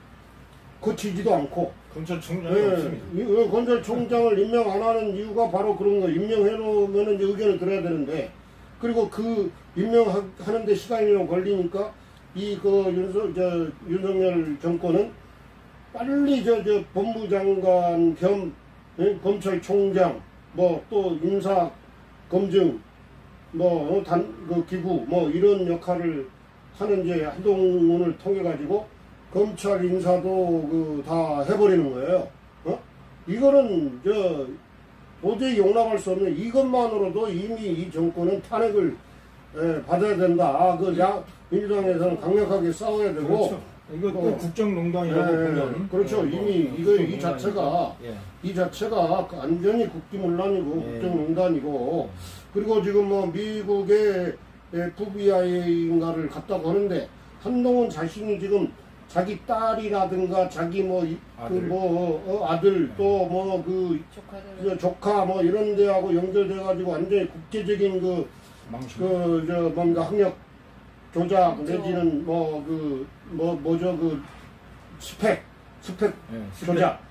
거치지도 않고 검찰총장이 없습니다. 검찰총장을 임명 안 하는 이유가 바로 그런 거. 임명해 놓으면 이제 의견을 들어야 되는데 그리고 그 임명하는데 시간이 좀 걸리니까 윤석열 정권은 빨리 법무장관 겸 검찰총장 또 인사 검증 기구 이런 역할을 하는 이제 한동훈을 통해 가지고 검찰 인사도 다 해버리는 거예요. 이거는 도저히 용납할 수 없는, 이것만으로도 이미 이 정권은 탄핵을 받아야 된다. 민주당에서는 강력하게 싸워야 되고. 그렇죠. 이것도 국정농단이라고 보면. 그렇죠. 이미 이 자체가 완전히 국기문란이고 국정농단이고. 그리고 지금 미국의 FBI인가를 갔다고 하는데 한동훈 자신이 지금 자기 딸이라든가 자기 아들 또 조카 이런 데하고 연결돼가지고 완전히 국제적인 학력 조작 내지는 스펙 조작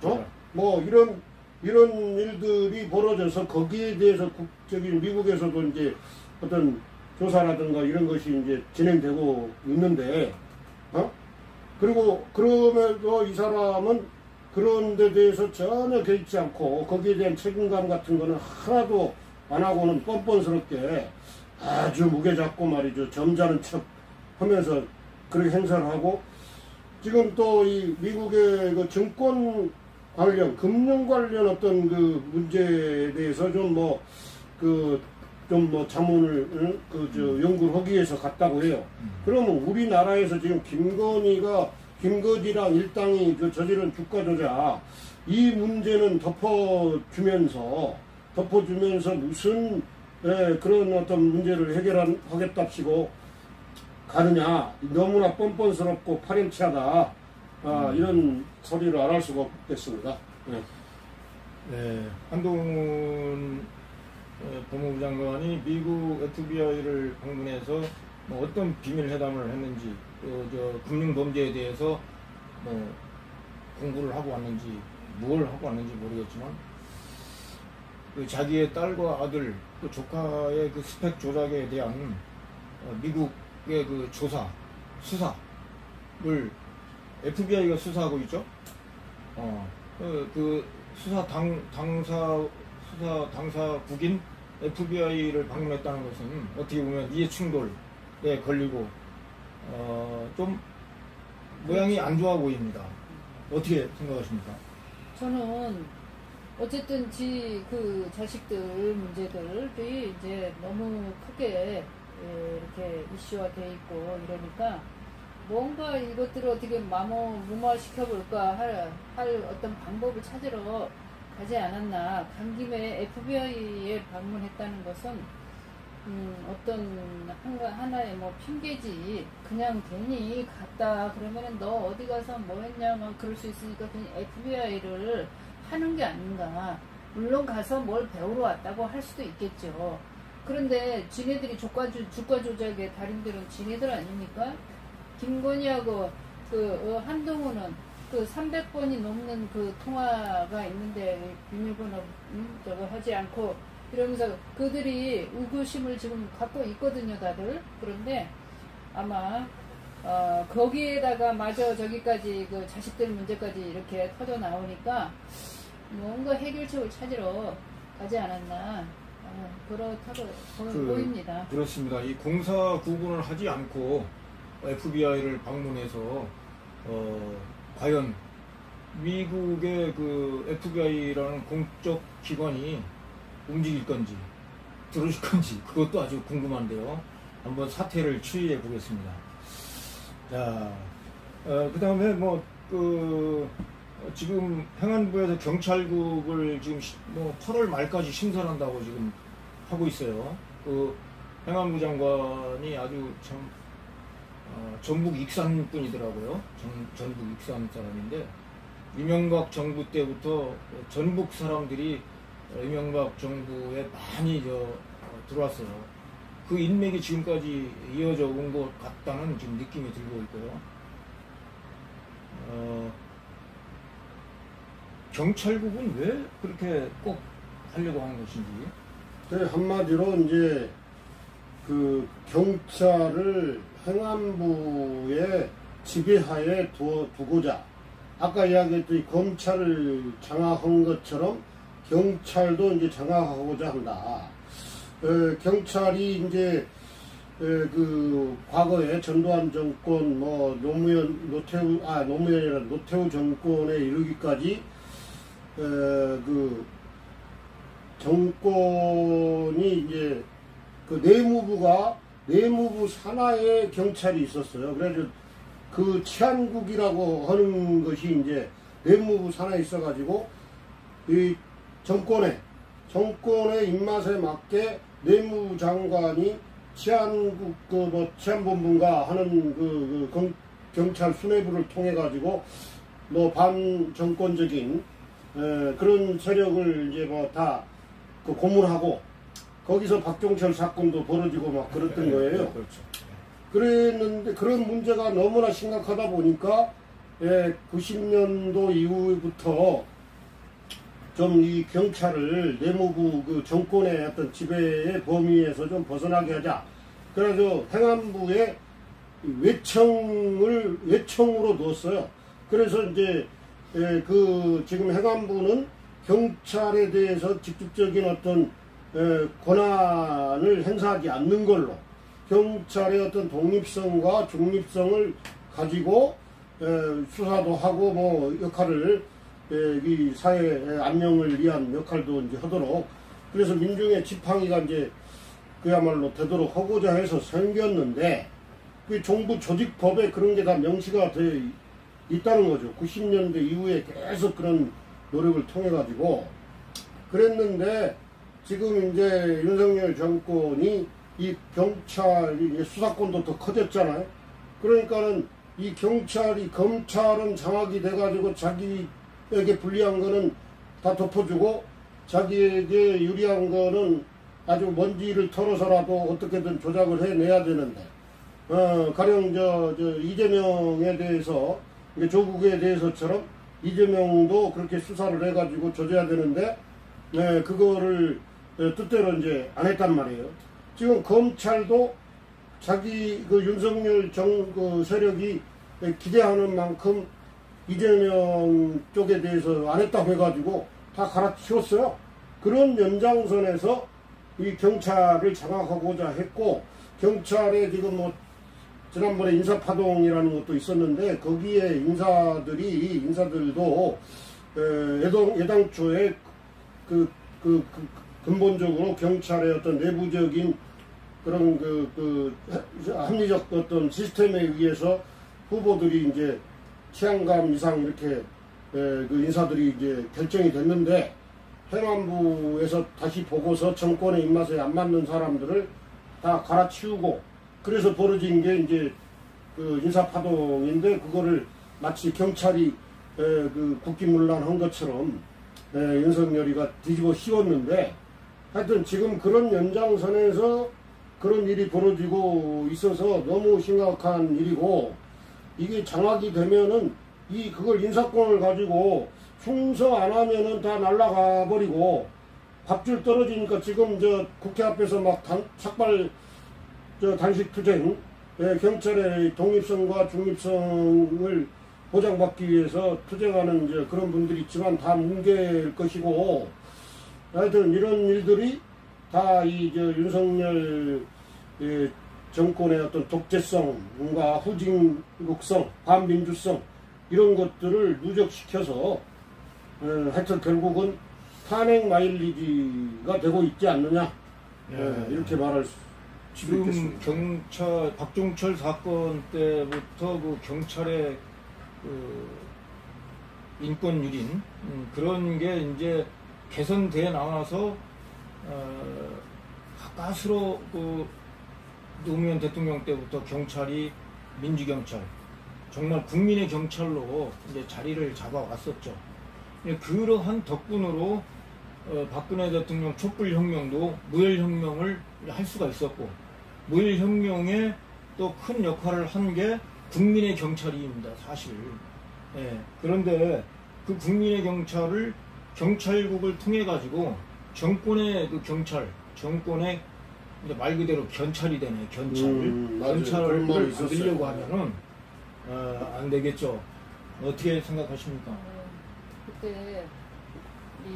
이런 일들이 벌어져서 거기에 대해서 미국에서도 이제 어떤 조사라든가 이런 것이 이제 진행되고 있는데 그리고 그럼에도 이 사람은 그런 데 대해서 전혀 개의치 않고 거기에 대한 책임감 같은 거는 하나도 안 하고는 뻔뻔스럽게 아주 무게 잡고 말이죠. 점잖은 척 하면서 그렇게 행사를 하고 지금 또 이 미국의 증권 관련, 금융 관련 어떤 그 문제에 대해서 좀 뭐, 좀 뭐 자문을, 연구를 하기 위해서 갔다고 해요. 그러면 우리나라에서 지금 김건희랑 일당이 저지른 주가 조작, 이 문제는 덮어주면서 무슨, 그런 어떤 문제를 해결하겠답시고 가느냐. 너무나 뻔뻔스럽고 파렴치하다. 이런 소리를 안 할 수가 없겠습니다. 네. 네, 한동훈 법무부 장관이 미국 FBI를 방문해서 뭐 어떤 비밀 회담을 했는지, 금융 범죄에 대해서 뭐 공부를 하고 왔는지, 뭘 하고 왔는지 모르겠지만, 자기의 딸과 아들, 또 조카의 그 스펙 조작에 대한 미국의 그 수사를 FBI가 수사하고 있죠. 그 수사 당사국인 FBI를 방문했다는 것은 어떻게 보면 이해 충돌에 걸리고 좀 모양이 안 좋아 보입니다. 어떻게 생각하십니까? 저는 어쨌든 그 자식들 문제들이 이제 너무 크게 이렇게 이슈화 돼 있고 이러니까 뭔가 이것들을 어떻게 무마시켜볼까 할 어떤 방법을 찾으러 가지 않았나. 간 김에 FBI에 방문했다는 것은 어떤 하나의 뭐 핑계지. 그냥 괜히 갔다 그러면은 너 어디 가서 뭐 했냐 막 그럴 수 있으니까 그냥 FBI를 하는 게 아닌가. 물론 가서 뭘 배우러 왔다고 할 수도 있겠죠. 그런데 지네들이 주가 조작의 달인들은 지네들 아닙니까? 김건희하고 한동훈은 300번이 넘는 그 통화가 있는데 비밀번호 저거 하지 않고 이러면서 그들이 의구심을 지금 갖고 있거든요, 다들. 그런데 아마 거기에다가 마저 저기까지 그 자식들 문제까지 이렇게 터져 나오니까 뭔가 해결책을 찾으러 가지 않았나. 그렇다고 보입니다. 그렇습니다. 이 공사 구분을 하지 않고 FBI를 방문해서 과연 미국의 그 FBI라는 공적 기관이 움직일 건지 들어줄 건지 그것도 아주 궁금한데요. 한번 사태를 추이해 보겠습니다. 자, 그 다음에 지금 행안부에서 경찰국을 지금 8월 말까지 신설한다고 지금 하고 있어요. 그 행안부 장관이 아주 참 전북 익산 분이더라고요. 전북 익산 사람인데 이명박 정부 때부터 전북 사람들이 이명박 정부에 많이 들어왔어요. 그 인맥이 지금까지 이어져 온 것 같다는 지금 느낌이 들고 있고요. 경찰국은 왜 그렇게 꼭 하려고 하는 것인지. 한마디로 이제 그 경찰을 행안부의 지배하에 두고자, 아까 이야기했던 검찰을 장악한 것처럼 경찰도 이제 장악하고자 한다. 경찰이 이제 그 과거에 전두환 정권 노태우 정권에 이르기까지 그 정권이 이제 그 내무부 산하에 경찰이 있었어요. 그래서 그 치안국이라고 하는 것이 이제 내무부 산하에 있어가지고 이 정권의 입맛에 맞게 내무부 장관이 치안국 치안본부인가 하는 경찰 수뇌부를 통해 가지고 반정권적인 그런 세력을 이제 다 고문하고 거기서 박종철 사건도 벌어지고 막 그랬던 거예요. 그렇죠. 그랬는데 그런 문제가 너무나 심각하다 보니까 90년도 이후부터 좀 이 경찰을 내무부 그 정권의 어떤 지배의 범위에서 좀 벗어나게 하자. 그래서 행안부에 외청으로 넣었어요. 그래서 이제 지금 행안부는 경찰에 대해서 직접적인 어떤 권한을 행사하지 않는 걸로 경찰의 어떤 독립성과 중립성을 가지고 수사도 하고 역할을 이 사회의 안녕을 위한 역할도 이제 하도록, 그래서 민중의 지팡이가 이제 그야말로 되도록 하고자 해서 생겼는데, 그 정부 조직법에 그런 게 다 명시가 돼 있다는 거죠. 90년대 이후에 계속 그런 노력을 통해 가지고 그랬는데, 지금 이제 윤석열 정권이 이 경찰이 수사권도 더 커졌잖아요. 그러니까는 이 경찰이, 검찰은 장악이 돼가지고 자기에게 불리한 거는 다 덮어주고 자기에게 유리한 거는 아주 먼지를 털어서라도 어떻게든 조작을 해내야 되는데, 가령 이재명에 대해서, 조국에 대해서처럼 이재명도 그렇게 수사를 해가지고 조져야 되는데, 그거를 뜻대로 이제 안 했단 말이에요. 지금 검찰도 자기 그 윤석열 그 세력이 기대하는 만큼 이재명 쪽에 대해서 안 했다고 해가지고 다 갈아치웠어요. 그런 연장선에서 이 경찰을 장악하고자 했고, 경찰에 지금 뭐 지난번에 인사파동이라는 것도 있었는데, 거기에 인사들도 애당초에 근본적으로 경찰의 어떤 내부적인 그런 합리적 어떤 시스템에 의해서 후보들이 이제 치안감 이상 이렇게 그 인사들이 이제 결정이 됐는데, 행안부에서 다시 보고서 정권의 입맛에 안 맞는 사람들을 다 갈아치우고, 그래서 벌어진 게 이제 그 인사파동인데, 그거를 마치 경찰이 그 국기문란한 것처럼 윤석열이가 뒤집어 씌웠는데, 하여튼 지금 그런 연장선에서 그런 일이 벌어지고 있어서 너무 심각한 일이고, 이게 장악이 되면은 그걸 인사권을 가지고 충성 안 하면은 다 날라가 버리고 밥줄 떨어지니까 지금 국회 앞에서 막 삭발 단식 투쟁, 경찰의 독립성과 중립성을 보장받기 위해서 투쟁하는 그런 분들이 있지만 다 뭉갤 것이고, 하여튼 이런 일들이 다 이 윤석열 정권의 어떤 독재성과 후진국성, 반민주성 이런 것들을 누적시켜서 하여튼 결국은 탄핵 마일리지가 되고 있지 않느냐, 이렇게 말할 수 지금 있겠습니다. 경찰 박종철 사건 때부터 그 경찰의 그 인권 유린 그런 게 이제 개선돼 나와서 가까스로 그 노무현 대통령 때부터 경찰이 민주경찰, 정말 국민의 경찰로 이제 자리를 잡아왔었죠. 그러한 덕분으로 박근혜 대통령 촛불혁명도 무혈혁명을 할 수가 있었고, 무혈혁명에 또 큰 역할을 한 게 국민의 경찰입니다, 사실. 그런데 그 국민의 경찰을 경찰국을 통해 가지고 정권의 그 경찰, 정권의 이제 말 그대로 견찰이 되네, 견찰을 만들려고 하면은 안 되겠죠. 어떻게 생각하십니까? 그때 이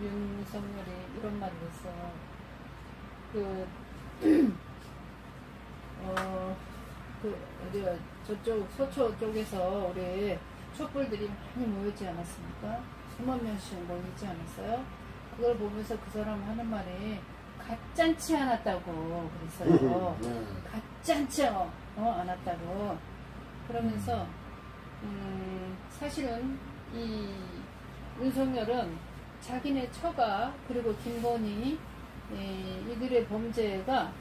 윤석열이 이런 말을 했어요. 어디야, 저쪽 서초 쪽에서 우리 촛불들이 많이 모이지 않았습니까? 수만 명씩 모이지 않았어요? 그걸 보면서 그 사람 하는 말이 가짠치 않았다고 그랬어요. 가짠치 않았다고. 그러면서 사실은 이 윤석열은 자기네 처가 그리고 김건희 이들의 범죄가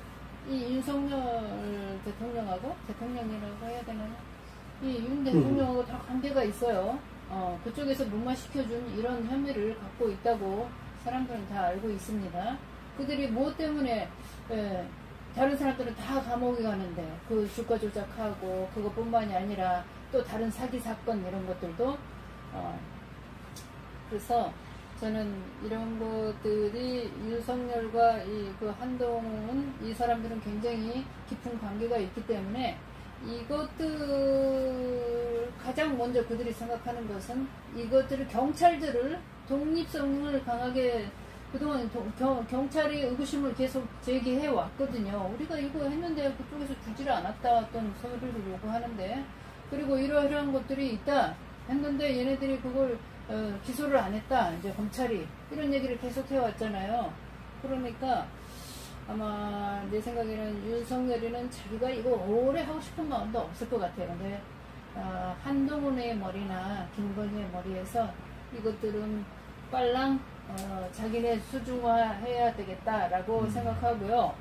이 윤석열 대통령하고, 대통령이라고 해야 되나요? 이 윤 대통령하고 다 관계가 있어요. 그쪽에서 무마시켜준 이런 혐의를 갖고 있다고 사람들은 다 알고 있습니다. 그들이 뭐 때문에 다른 사람들은 다 감옥에 가는데 그 주가 조작하고 그것뿐만이 아니라 또 다른 사기 사건 이런 것들도 그래서 저는 이런 것들이 윤석열과 그 한동훈 이 사람들은 굉장히 깊은 관계가 있기 때문에 이것들 가장 먼저 그들이 생각하는 것은 이것들을 경찰들을 독립성을 강하게 그동안 경찰이 의구심을 계속 제기해 왔거든요. 우리가 이거 했는데 그쪽에서 주지를 않았다 어떤 소리를 요구하는데, 그리고 이러이러한 것들이 있다. 했는데 얘네들이 그걸 기소를 안 했다. 이제 검찰이 이런 얘기를 계속 해왔잖아요. 그러니까 아마 내 생각에는 윤석열이는 자기가 이거 오래 하고 싶은 마음도 없을 것 같아요. 근데 한동훈의 머리나 김건희의 머리에서 이것들은 빨랑 자기네 수중화해야 되겠다라고 생각하고요.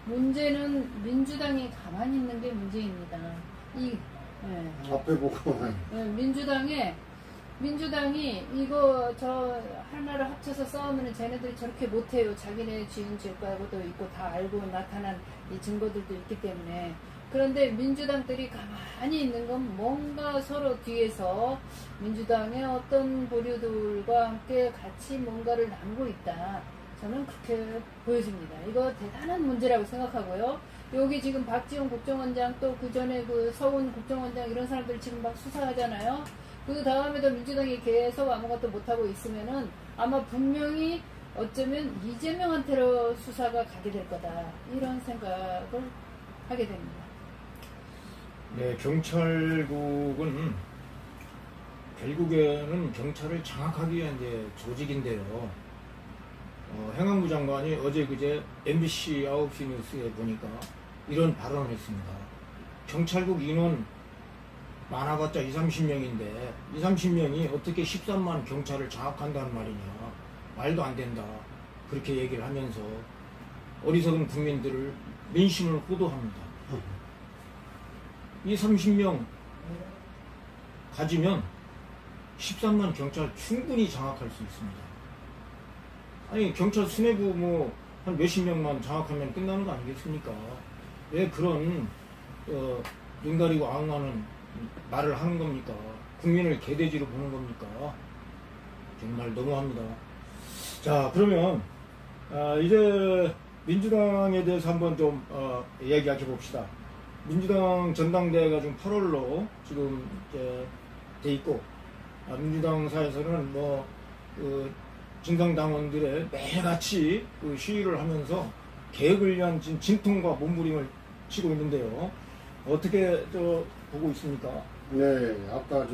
문제는 민주당이 가만히 있는 게 문제입니다. 앞에 보고 민주당이 이거 하나를 합쳐서 싸우면 쟤네들이 저렇게 못해요. 자기네 지은 지역과도 있고 다 알고 나타난 이 증거들도 있기 때문에. 그런데 민주당들이 가만히 있는 건 뭔가 서로 뒤에서 민주당의 어떤 보류들과 함께 같이 뭔가를 나누고 있다. 저는 그렇게 보여집니다. 이거 대단한 문제라고 생각하고요. 여기 지금 박지원 국정원장 또 그 전에 그 서훈 국정원장 이런 사람들 지금 막 수사하잖아요. 그 다음에도 민주당이 계속 아무것도 못하고 있으면은 아마 분명히 어쩌면 이재명한테로 수사가 가게 될 거다. 이런 생각을 하게 됩니다. 네, 경찰국은 결국에는 경찰을 장악하기 위한 이제 조직인데요. 행안부 장관이 어제 그제 MBC 9시 뉴스에 보니까 이런 발언을 했습니다. 경찰국 인원 많아봤자 20-30명인데 20-30명이 어떻게 13만 경찰을 장악한다는 말이냐. 말도 안 된다. 그렇게 얘기를 하면서 어리석은 국민들을 민심을 호도합니다. 이 30명 가지면 13만 경찰 충분히 장악할 수 있습니다. 아니 경찰 수뇌부 한 몇십 명만 장악하면 끝나는 거 아니겠습니까? 왜 그런 눈 가리고 앙하는 말을 하는 겁니까? 국민을 개돼지로 보는 겁니까? 정말 너무합니다. 자, 그러면 이제 민주당에 대해서 한번 좀 이야기해 봅시다. 민주당 전당대회가 지금 8월로 지금 이제 돼 있고, 민주당사에서는 진상당원들의 매일같이 그 시위를 하면서 계획을 위한 진통과 몸부림을 치고 있는데요. 어떻게 보고 있습니까? 네, 아까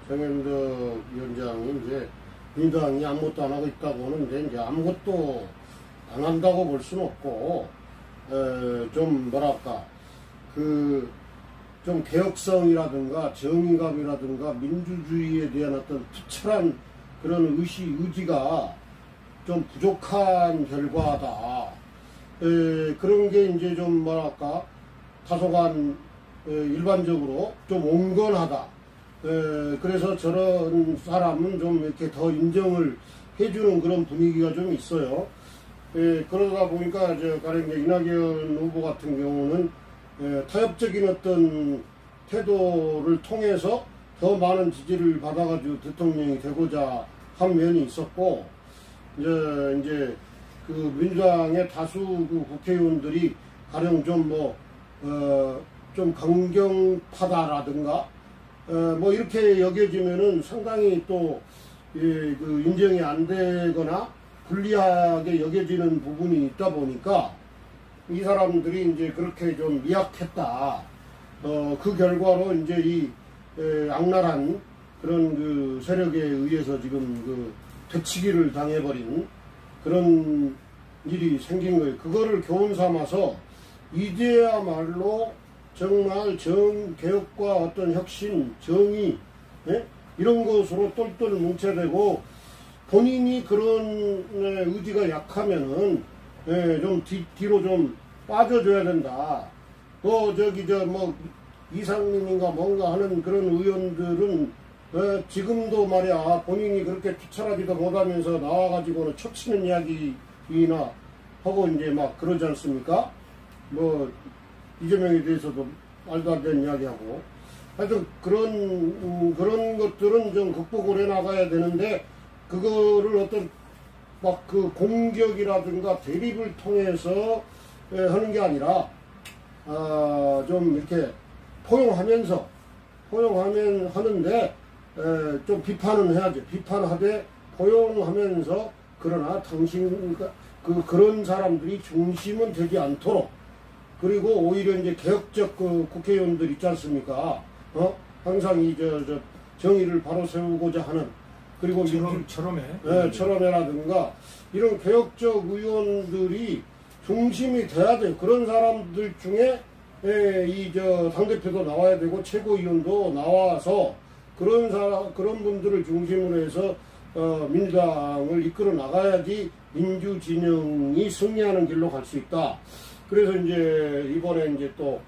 정현덕 위원장이 이제 민주당이 아무것도 안 하고 있다고 하는데 이제 아무것도 안 한다고 볼 수는 없고, 좀 뭐랄까 좀 개혁성이라든가 정의감이라든가 민주주의에 대한 어떤 투철한 그런 의지가 좀 부족한 결과다. 그런 게 이제 좀 뭐랄까 다소간 일반적으로 좀 온건하다. 그래서 저런 사람은 좀 이렇게 더 인정을 해주는 그런 분위기가 좀 있어요. 그러다 보니까 가령 이제 이낙연 후보 같은 경우는 타협적인 어떤 태도를 통해서 더 많은 지지를 받아가지고 대통령이 되고자 한 면이 있었고, 이제 그 민주당의 다수 그 국회의원들이 가령 좀 강경파다라든가, 이렇게 여겨지면은 상당히 또, 그 인정이 안 되거나 불리하게 여겨지는 부분이 있다 보니까 이 사람들이 이제 그렇게 좀 미약했다. 그 결과로 이제 이 악랄한 그런 그 세력에 의해서 지금 그 되치기를 당해버린 그런 일이 생긴 거예요. 그거를 교훈 삼아서 이제야말로 정말 개혁과 어떤 혁신, 정의, 이런 것으로 똘똘 뭉쳐대고 본인이 그런 의지가 약하면은 좀 뒤로 좀 빠져줘야 된다. 또 이상민인가 뭔가 하는 그런 의원들은 지금도 말이야 본인이 그렇게 투철하지도 못하면서 나와가지고는 척치는 이야기나 하고 이제 막 그러지 않습니까? 이재명에 대해서도 말도 안 되는 이야기하고 하여튼 그런 것들은 좀 극복을 해 나가야 되는데 그거를 어떤 그 공격이라든가 대립을 통해서 하는 게 아니라 좀 이렇게 포용하면서 하는데 좀 비판은 해야죠. 비판하되 포용하면서 그러나 그런 사람들이 중심은 되지 않도록 그리고 오히려 이제 개혁적 그 국회의원들 있지 않습니까? 항상 정의를 바로 세우고자 하는 그리고 처럼에 철험회라든가 이런 개혁적 의원들이 중심이 돼야 돼요. 그런 사람들 중에 당대표도 나와야 되고 최고위원도 나와서 그런 분들을 중심으로 해서 민주당을 이끌어 나가야지 민주진영이 승리하는 길로 갈 수 있다. 그래서 이제 이번에 이제 또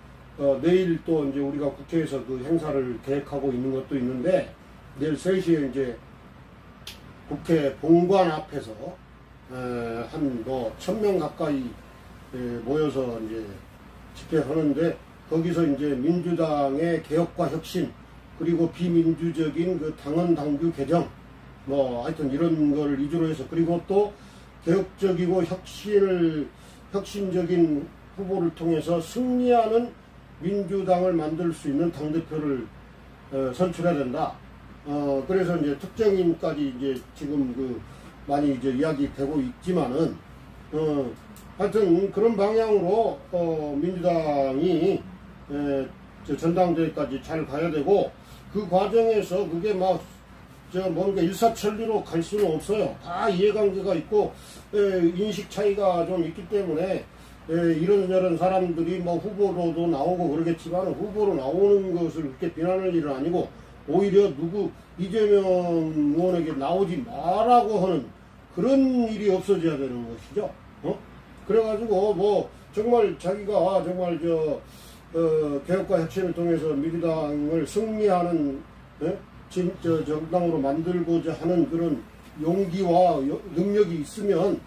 내일 또 이제 우리가 국회에서 그 행사를 계획하고 있는 것도 있는데 내일 3시에 이제 국회 본관 앞에서 한 1000명 가까이 모여서 이제 집회하는데 거기서 이제 민주당의 개혁과 혁신 그리고 비민주적인 그 당헌 당규 개정 뭐 하여튼 이런 걸 위주로 해서 그리고 또 개혁적이고 혁신적인 후보를 통해서 승리하는 민주당을 만들 수 있는 당대표를 선출해야 된다. 그래서 이제 특정인까지 이제 지금 많이 이제 이야기되고 있지만은, 하여튼 그런 방향으로, 민주당이, 전당대회까지 잘 가야 되고, 그 과정에서 그게 뭔가 일사천리로 갈 수는 없어요. 다 이해관계가 있고, 인식 차이가 좀 있기 때문에, 이런저런 사람들이 후보로도 나오고 그러겠지만 후보로 나오는 것을 그렇게 비난할 일은 아니고 오히려 이재명 의원에게 나오지 마라고 하는 그런 일이 없어져야 되는 것이죠. 그래가지고 정말 자기가 정말 개혁과 혁신을 통해서 민주당을 승리하는 정당으로 만들고자 하는 그런 용기와 능력이 있으면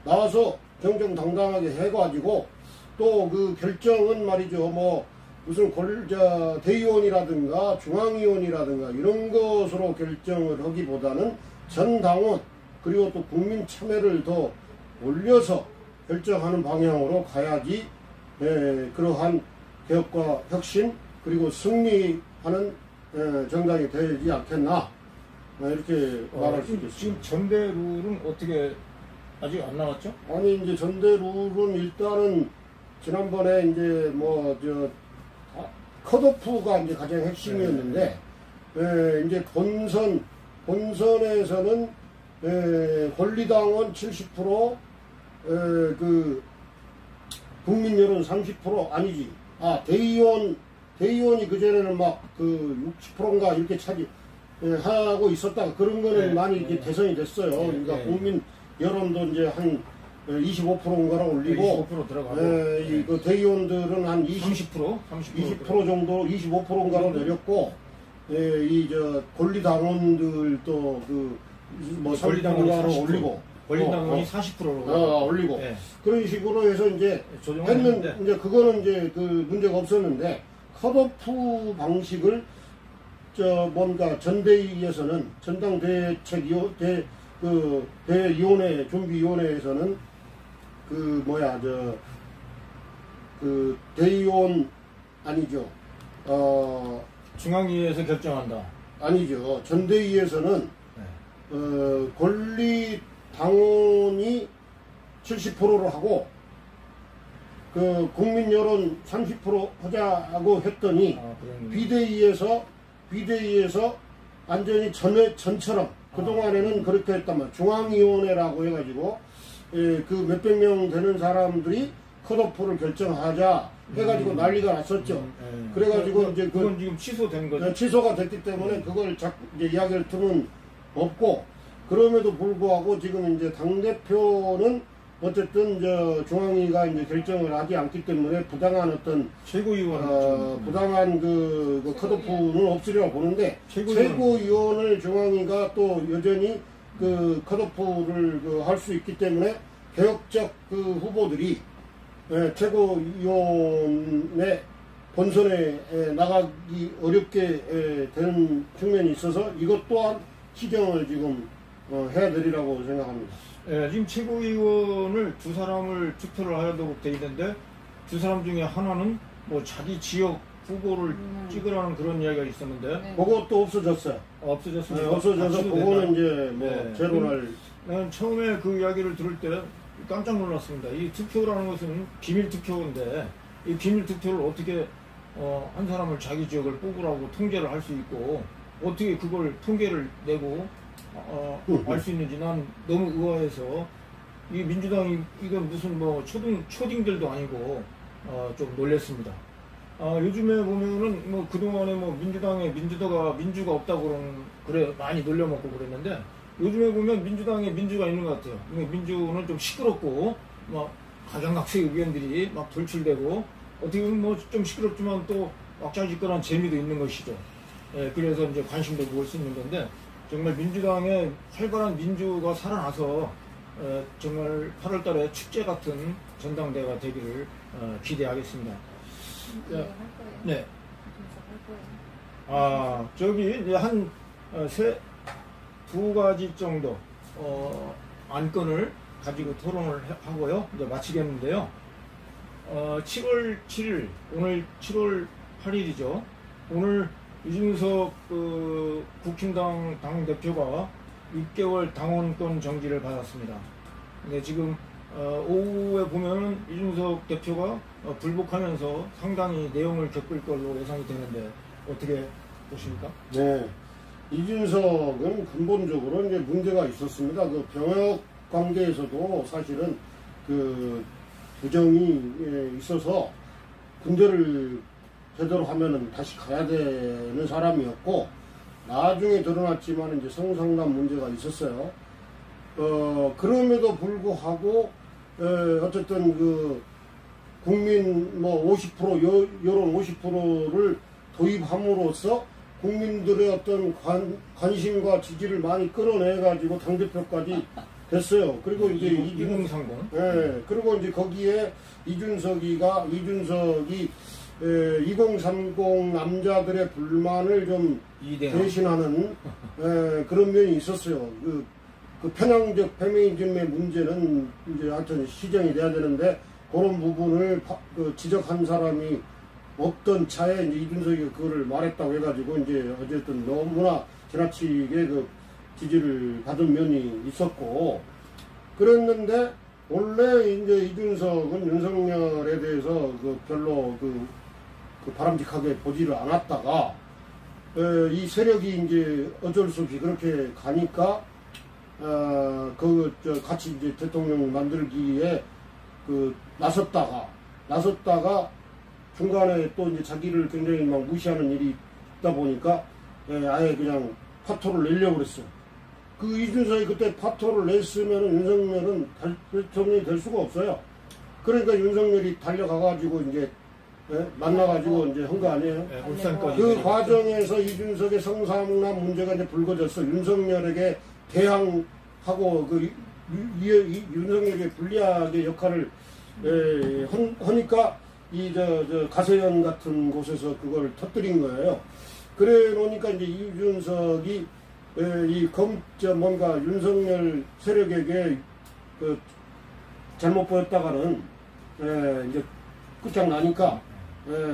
나와서 정정당당하게 해가지고 또 그 결정은 말이죠 무슨 대의원이라든가 중앙위원이라든가 이런 것으로 결정을 하기보다는 전 당원 그리고 또 국민 참여를 더 올려서 결정하는 방향으로 가야지 그러한 개혁과 혁신 그리고 승리하는 정당이 되지 않겠나 이렇게 말할 수 있겠습니다. 지금 전대 룰은 어떻게 아직 안 나왔죠? 아니 이제 전대 룰은 일단은 지난번에 이제 컷오프가 이제 가장 핵심이었는데 이제 본선에서는 권리당원 70% 국민 여론 30% 아니지 대의원이 그전에는 60%인가 이렇게 하고 있었다가 그런 거는 많이 이제 개선이 됐어요. 그러니까 국민 여론도 이제 한 25%인가를 올리고 25% 들어가고 그 대의원들은 한 30% 20% 정도 25%인가로 내렸고 권리당원들도 30%인가로 올리고 권리당원이 40%로 올리고 그런 식으로 해서 이제 조정했는데 이제 그거는 이제 문제가 없었는데 컷오프 방식을 뭔가 전대위에서는 대위원회 준비위원회에서는 대의원 아니죠. 중앙위에서 결정한다. 아니죠. 전대위에서는 권리 당원이 70%로 하고 국민 여론 30% 하자고 했더니 비대위에서 완전히 전처럼 그동안에는 그렇게 했단 말이에요. 중앙위원회라고 해가지고 그 몇백 명 되는 사람들이 컷오프를 결정하자 해가지고 난리가 났었죠. 그래가지고 이제 그건 지금 취소된 거죠. 취소가 됐기 때문에 그걸 자꾸 이제 이야기할 틈은 없고 그럼에도 불구하고 지금 이제 당대표는 어쨌든 중앙위가 이제 결정을 하지 않기 때문에 부당한 최고위원 부당한 그 컷오프는 없으리라고 보는데 최고위원을 중앙위가 또 여전히 그 컷오프를 할 수 있기 때문에 개혁적 후보들이 최고위원의 본선에 나가기 어렵게 되는 측면이 있어서 이것 또한 시정을 지금 해야 되리라고 생각합니다. 지금 최고위원을 두 사람을 투표를 하려고 돼 있는데 두 사람 중에 하나는 자기 지역 후보를 찍으라는 그런 이야기가 있었는데 그것도 없어졌어요. 없어졌습니다. 없어져서 그거는 이제 제로날. 난 처음에 그 이야기를 들을 때 깜짝 놀랐습니다. 이 투표라는 것은 비밀 투표인데 이 비밀 투표를 어떻게 한 사람을 자기 지역을 뽑으라고 통제를 할 수 있고 어떻게 그걸 통계를 내고 알 수 있는지 난 너무 의아해서 이 민주당이 이건 무슨 뭐 초딩들도 아니고 좀 놀랬습니다. 요즘에 보면은 뭐 그동안에 뭐 민주당에 민주가 없다고 그래 많이 놀려먹고 그랬는데 요즘에 보면 민주당에 민주가 있는 것 같아요. 민주는 좀 시끄럽고 막 각양각색 의견들이 막 돌출되고 어떻게 보면 뭐 좀 시끄럽지만 또 왁자지껄한 재미도 있는 것이죠. 예, 그래서 이제 관심도 모을 수 있는 건데 정말 민주당의 활발한 민주가 살아나서 정말 8월달에 축제 같은 전당대회가 되기를 기대하겠습니다. 할 거예요. 네. 할 거예요. 저기 이제 두 가지 정도 안건을 가지고 토론을 하고요. 이제 마치겠는데요. 7월 7일, 오늘 7월 8일이죠. 오늘 이준석 국힘당 당대표가 6개월 당원권 정지를 받았습니다. 근데 지금 오후에 보면은 이준석 대표가 불복하면서 상당히 내용을 겪을 걸로 예상이 되는데 어떻게 보십니까? 네. 이준석은 근본적으로 이제 문제가 있었습니다. 그 병역 관계에서도 사실은 그 부정이 있어서 군대를 제대로 하면은 다시 가야 되는 사람이었고 나중에 드러났지만 이제 성상남 문제가 있었어요. 그럼에도 불구하고 어쨌든 그 국민 뭐 50% 여론 50%를 도입함으로써 국민들의 어떤 관심과 지지를 많이 끌어내가지고 당대표까지 됐어요. 그리고 이제 2030. 예, 그리고 이제 거기에 이준석이 2030 남자들의 불만을 좀 대신하는 그런 면이 있었어요. 그 편향적 페미니즘의 문제는 이제 하여튼 시정이 돼야 되는데 그런 부분을 지적한 사람이 없던 차에 이제 이준석이 그거를 말했다고 해가지고 이제 어쨌든 너무나 지나치게 그 지지를 받은 면이 있었고 그랬는데 원래 이제 이준석은 윤석열에 대해서 별로 바람직하게 보지를 않았다가 이 세력이 이제 어쩔 수 없이 그렇게 가니까 같이 이제 대통령 만들기에 나섰다가 중간에 또 이제 자기를 굉장히 막 무시하는 일이 있다 보니까 아예 그냥 파토를 내려고 그랬어요. 그 이준석이 그때 파토를 냈으면 윤석열은 대통령이 될 수가 없어요. 그러니까 윤석열이 달려가가지고 이제 만나가지고 이제 한 거 아니에요? 그 과정에서 이준석의 성상남 문제가 이제 불거졌어. 윤석열에게 대항하고 윤석열에게 불리하게 역할을 하니까 가세현 같은 곳에서 그걸 터뜨린 거예요. 그래 놓으니까 이제 이준석이 뭔가 윤석열 세력에게 잘못 보였다가는 이제 끝장나니까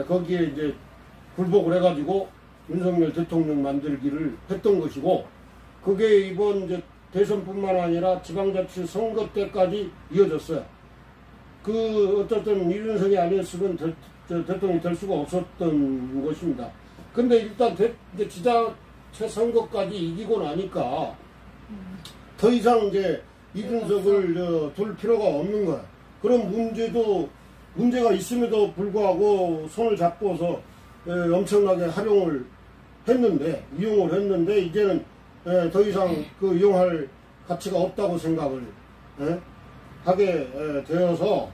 거기에 이제 굴복을 해가지고 윤석열 대통령 만들기를 했던 것이고 그게 이번 이제 대선뿐만 아니라 지방자치 선거 때까지 이어졌어요. 어쨌든 이준석이 아니었으면 대통령이 될 수가 없었던 것입니다. 근데 일단 이제 지자체 선거까지 이기고 나니까 더 이상 이제 이준석을 둘 필요가 없는 거야. 그런 문제가 있음에도 불구하고 손을 잡고서 엄청나게 이용을 했는데 이제는 더 이상 이용할 가치가 없다고 생각을 하게 되어서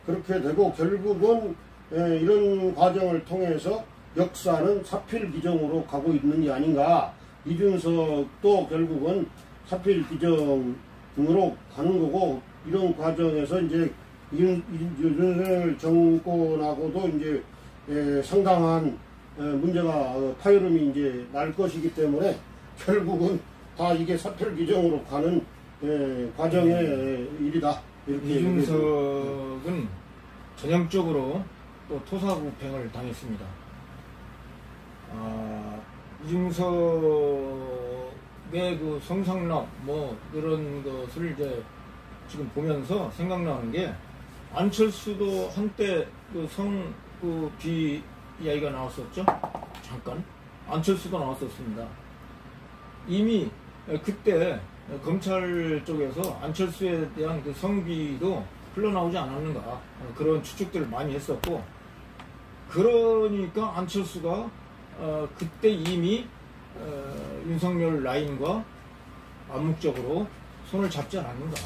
그렇게 되고 결국은 이런 과정을 통해서 역사는 사필 기정으로 가고 있는 게 아닌가. 이준석도 결국은 사필 기정으로 가는 거고 이런 과정에서 이제 윤석열 정권하고도 이제 상당한 문제가 파열음이 이제 날 것이기 때문에 결국은 다 이게 사필 기정으로 가는 과정의 일이다. 이준석은 전형적으로 또 토사구팽을 당했습니다. 이준석의 성상납 그런 것을 이제 지금 보면서 생각나는 게 안철수도 한때 이야기가 나왔었죠. 잠깐 안철수도 나왔었습니다. 이미 그때 검찰 쪽에서 안철수에 대한 그 성비도 흘러나오지 않았는가 그런 추측들을 많이 했었고, 그러니까 안철수가 그때 이미 윤석열 라인과 암묵적으로 손을 잡지 않았는가,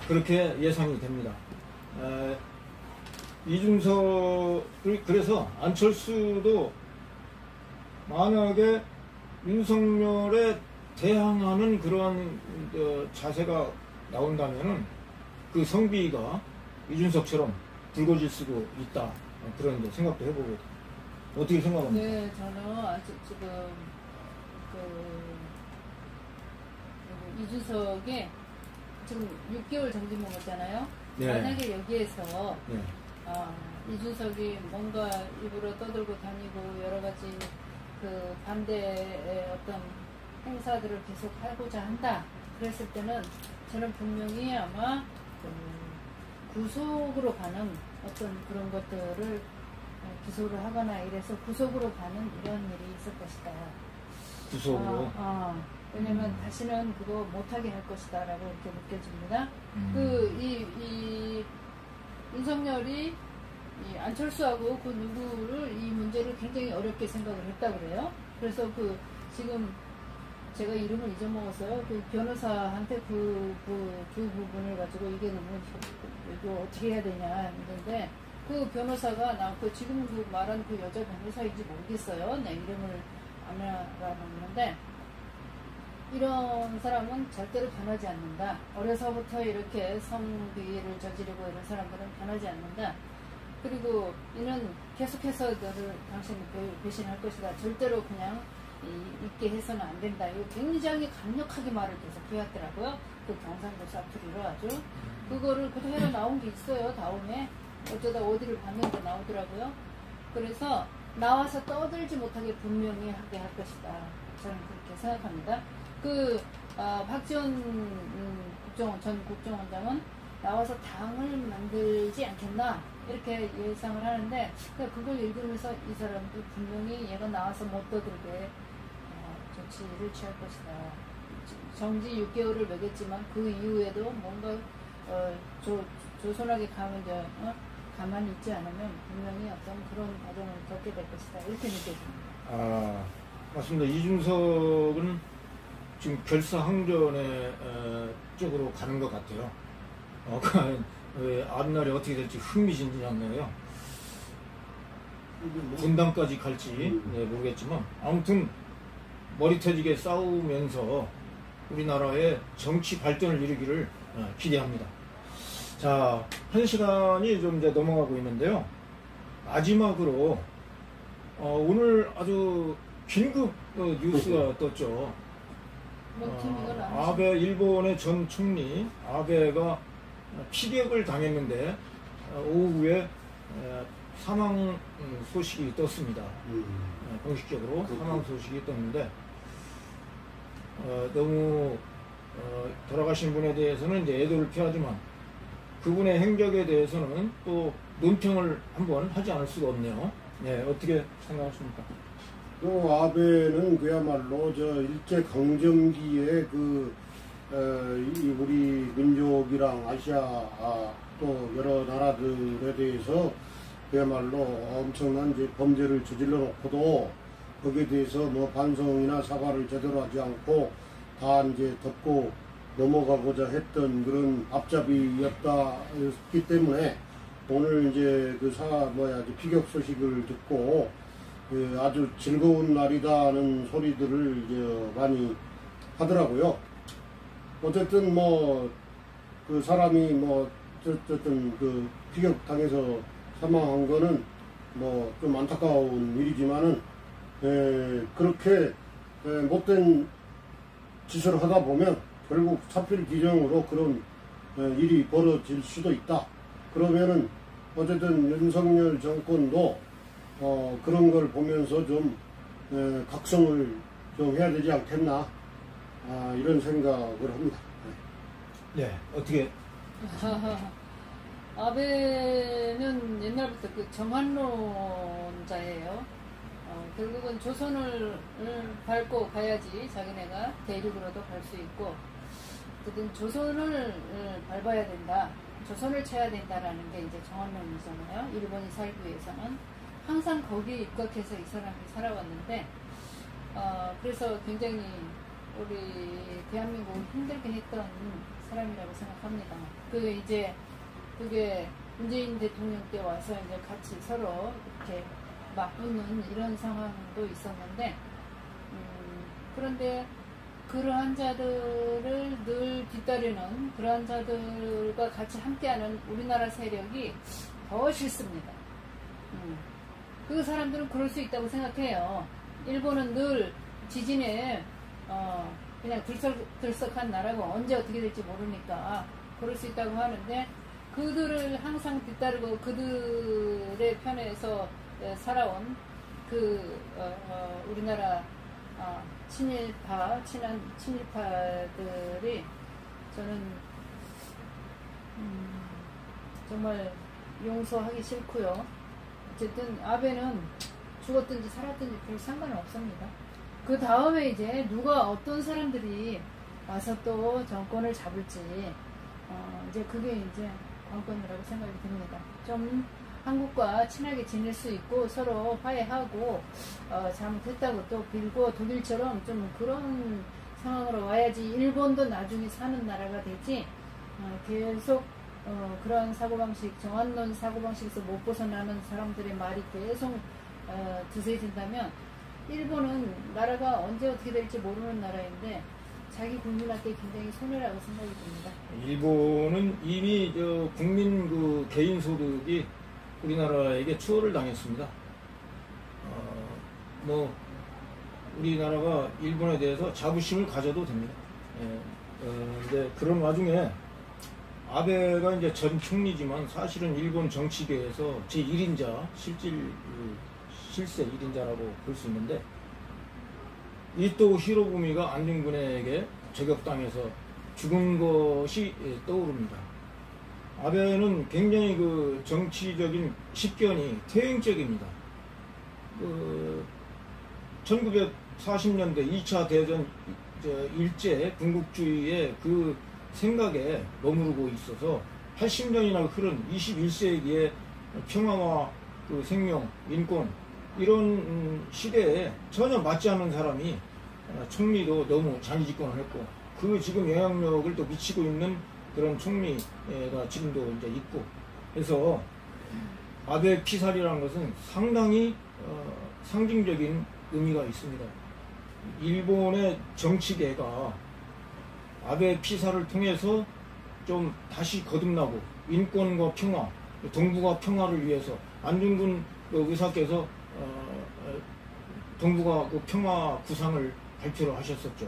그렇게 예상이 됩니다. 이준석을, 그래서 안철수도 만약에 윤석열에 대항하는 그러한 자세가 나온다면은 그 성비가 이준석처럼 붉어질 수도 있다, 그런 생각도 해보고. 어떻게 생각합니까? 네, 저는 아직 지금 이준석이 지금 6개월 정지 먹었잖아요. 네. 만약에 여기에서 네. 이준석이 뭔가 입으로 떠들고 다니고 여러 가지 그 반대의 어떤 행사들을 계속 하고자 한다. 그랬을 때는 저는 분명히 아마 구속으로 가는 어떤 그런 것들을 기소를 하거나 이래서 구속으로 가는 이런 일이 있을 것이다. 구속으로? 왜냐면 다시는 그거 못하게 할 것이다 라고 이렇게 느껴집니다. 윤석열이 이 안철수하고 그 누구를 이 문제를 굉장히 어렵게 생각을 했다고 그래요. 그래서 지금 제가 이름을 잊어먹었어요. 그 변호사한테 그 부분을 가지고 이게 너무 이거 어떻게 해야 되냐 했는데, 그 변호사가 지금 그 말한 그 여자 변호사인지 모르겠어요. 내 이름을 안 알아봤는데, 이런 사람은 절대로 변하지 않는다. 어려서부터 이렇게 성비를 저지르고 이런 사람들은 변하지 않는다. 그리고 이는 계속해서 당신은 배신할 것이다. 절대로 그냥 있게 해서는 안 된다. 이거 굉장히 강력하게 말을 계속 해왔더라고요. 그 경상도 사투리로 아주. 그거를 그대로 나온 게 있어요. 다음에 어쩌다 어디를 봤는데 나오더라고요. 그래서 나와서 떠들지 못하게 분명히 하게 할 것이다. 저는 그렇게 생각합니다. 박지원 전 국정원장은 나와서 당을 만들지 않겠나 이렇게 예상을 하는데, 그걸 읽으면서 이 사람도 분명히 얘가 나와서 못 떠들게 조치를 취할 것이다. 정지 6개월을 매겼지만 그 이후에도 뭔가 조선하게 가만히 있지 않으면 분명히 어떤 그런 과정을 겪게 될 것이다. 이렇게 느껴집니다. 맞습니다. 이준석은 지금 결사항전의 쪽으로 가는 것 같아요. 앞날이 어떻게 될지 흥미진진하네요. 분당까지 갈지 모르겠지만, 아무튼 머리터지게 싸우면서 우리나라의 정치 발전을 이루기를 기대합니다. 자, 1시간이 좀 이제 넘어가고 있는데요. 마지막으로 오늘 아주 긴급 뉴스가 떴죠. 아베, 일본의 전 총리 아베가 피격을 당했는데 오후에 사망 소식이 떴습니다. 공식적으로 사망 소식이 떴는데, 너무 돌아가신 분에 대해서는 이제 애도를 표하지만 그분의 행적에 대해서는 또 논평을 한번 하지 않을 수가 없네요. 네, 어떻게 생각하십니까? 아베는 그야말로 일제 강점기에 우리 민족이랑 아시아 또 여러 나라들에 대해서 그야말로 엄청난 범죄를 저질러 놓고도 거기에 대해서 뭐 반성이나 사과를 제대로 하지 않고 다 덮고 넘어가고자 했던 그런 앞잡이였기 때문에 오늘 피격 소식을 듣고 아주 즐거운 날이다는 소리들을 많이 하더라고요. 어쨌든 그 사람이 어쨌든 피격 당해서 사망한 거는 좀 안타까운 일이지만은 그렇게 못된 짓을 하다 보면 결국 차필 기정으로 그런 일이 벌어질 수도 있다. 그러면은 어쨌든 윤석열 정권도 그런 걸 보면서 좀 각성을 좀 해야 되지 않겠나, 이런 생각을 합니다. 네, 어떻게? 아베는 옛날부터 그 정한론자예요. 결국은 조선을 밟고 가야지 자기네가 대륙으로도 갈 수 있고, 어쨌든 조선을 밟아야 된다, 조선을 쳐야 된다라는 게 이제 정한론이잖아요. 일본이 살기 위해서는 항상 거기에 입각해서 이 사람이 살아왔는데, 그래서 굉장히 우리 대한민국을 힘들게 했던 사람이라고 생각합니다. 그게 문재인 대통령 때 와서 이제 같이 서로 이렇게 맞붙는 이런 상황도 있었는데, 그런데 그러한 자들을 늘 뒤따르는, 그러한 자들과 같이 함께하는 우리나라 세력이 더 싫습니다. 그 사람들은 그럴 수 있다고 생각해요. 일본은 늘 지진에 그냥 들썩들썩한 나라고 언제 어떻게 될지 모르니까 그럴 수 있다고 하는데, 그들을 항상 뒤따르고 그들의 편에서 살아온 우리나라 친한 친일파들이 저는 정말 용서하기 싫고요. 어쨌든 아베는 죽었든지 살았든지 별 상관은 없습니다. 그 다음에 이제 누가 어떤 사람들이 와서 또 정권을 잡을지 이제 그게 이제 관건이라고 생각이 듭니다. 좀 한국과 친하게 지낼 수 있고 서로 화해하고 잘못했다고 또 빌고, 독일처럼 좀 그런 상황으로 와야지 일본도 나중에 사는 나라가 되지, 계속 그런 사고방식, 정한론 사고방식에서 못 벗어나는 사람들의 말이 계속 드세진다면 일본은 나라가 언제 어떻게 될지 모르는 나라인데 자기 국민한테 굉장히 손해라고 생각이 듭니다. 일본은 이미 국민 개인 소득이 우리나라에게 추월을 당했습니다. 우리나라가 일본에 대해서 자부심을 가져도 됩니다. 이제 그런 와중에 아베가 이제 전 총리지만 사실은 일본 정치계에서 제1인자, 실세 1인자라고 볼 수 있는데, 이토 히로부미가 안중근에게 저격당해서 죽은 것이 떠오릅니다. 아베는 굉장히 정치적인 식견이 퇴행적입니다. 1940년대 2차 대전 일제 군국주의의 그 생각에 머무르고 있어서 80년이나 흐른 21세기의 평화와 생명, 인권, 이런 시대에 전혀 맞지 않는 사람이 총리도 너무 장기집권을 했고, 그 지금 영향력을 또 미치고 있는 그런 총리가 지금도 이제 있고, 그래서 아베 피살이라는 것은 상당히 상징적인 의미가 있습니다. 일본의 정치계가 아베 피살을 통해서 좀 다시 거듭나고 인권과 평화, 동북아 평화를 위해서 안중근 의사께서 동북아 평화 구상을 발표를 하셨었죠.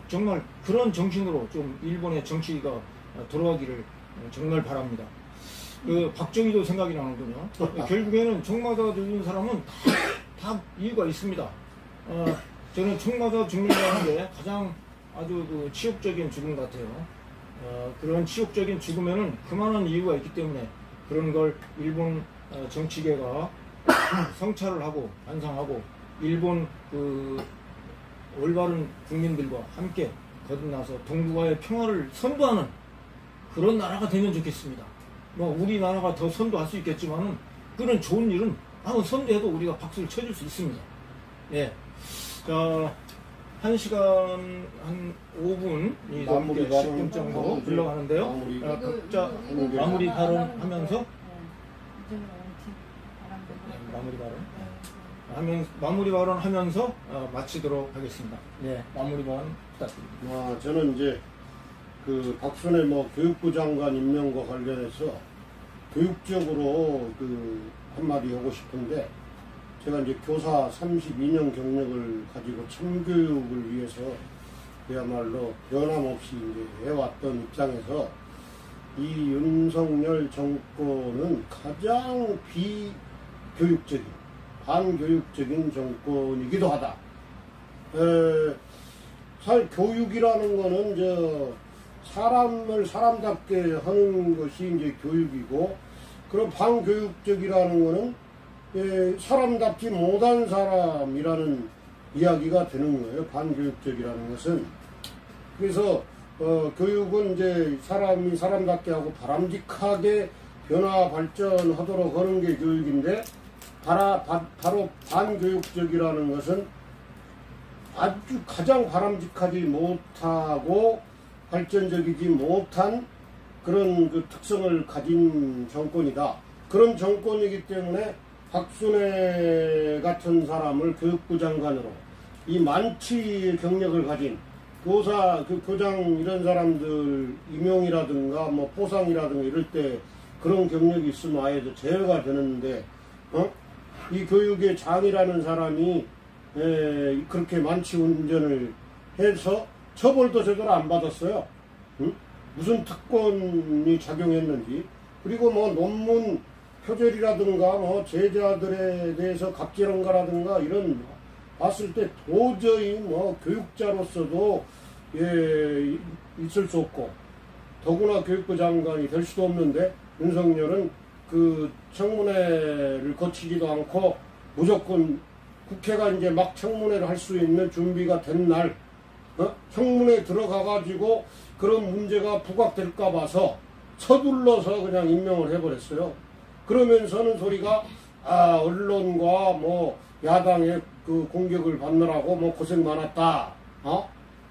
정말 그런 정신으로 좀 일본의 정치가 돌아가기를 정말 바랍니다. 박정희도 생각이 나는군요. 결국에는 총 맞아 죽는 사람은 다 이유가 있습니다. 저는 총 맞아 죽는다는 게 가장 아주 치욕적인 죽음 같아요. 그런 치욕적인 죽음에는 그만한 이유가 있기 때문에 그런 걸 일본 정치계가 성찰을 하고 반성하고 일본 올바른 국민들과 함께 거듭나서 동북아의 평화를 선도하는 그런 나라가 되면 좋겠습니다. 우리나라가 더 선도할 수 있겠지만은 그런 좋은 일은 한번 선도해도 우리가 박수를 쳐줄 수 있습니다. 예. 자, 1시간 한 5분이 넘게 10분 정도 흘러가는데요. 각자 마무리 발언하면서 마무리 발언하면서 마치도록 하겠습니다. 네, 마무리 발언 부탁드립니다. 저는 이제 박순애 교육부 장관 임명과 관련해서 교육적으로 한마디 하고 싶은데, 제가 이제 교사 32년 경력을 가지고 참교육을 위해서 그야말로 변함없이 이제 해왔던 입장에서 이 윤석열 정권은 가장 비교육적인, 반교육적인 정권이기도 하다. 사실 교육이라는 거는 사람을 사람답게 하는 것이 이제 교육이고, 그런 반교육적이라는 거는 사람답지 못한 사람이라는 이야기가 되는 거예요. 반교육적이라는 것은. 그래서 교육은 이제 사람이 사람답게 하고 바람직하게 변화 발전하도록 하는 게 교육인데, 바로 반교육적이라는 것은 아주 가장 바람직하지 못하고 발전적이지 못한 그런 그 특성을 가진 정권이다. 그런 정권이기 때문에 박순애 같은 사람을 교육부 장관으로 이 만취 경력을 가진 교사, 교장 이런 사람들 임용이라든가 뭐 포상이라든가 이럴 때 그런 경력이 있으면 아예 제어가 되는데, 이 교육의 장이라는 사람이 그렇게 만취 운전을 해서 처벌도 제대로 안 받았어요. 무슨 특권이 작용했는지. 그리고 뭐 논문 표절이라든가 뭐 제자들에 대해서 갑질한 거라든가 이런 봤을 때 도저히 뭐 교육자로서도 있을 수 없고, 더구나 교육부 장관이 될 수도 없는데 윤석열은 그 청문회를 거치지도 않고 무조건 국회가 이제 막 청문회를 할 수 있는 준비가 된 날, 청문회 들어가가지고 그런 문제가 부각될까 봐서 서둘러서 그냥 임명을 해버렸어요. 그러면서는 소리가, 언론과 뭐 야당의 그 공격을 받느라고 뭐 고생 많았다.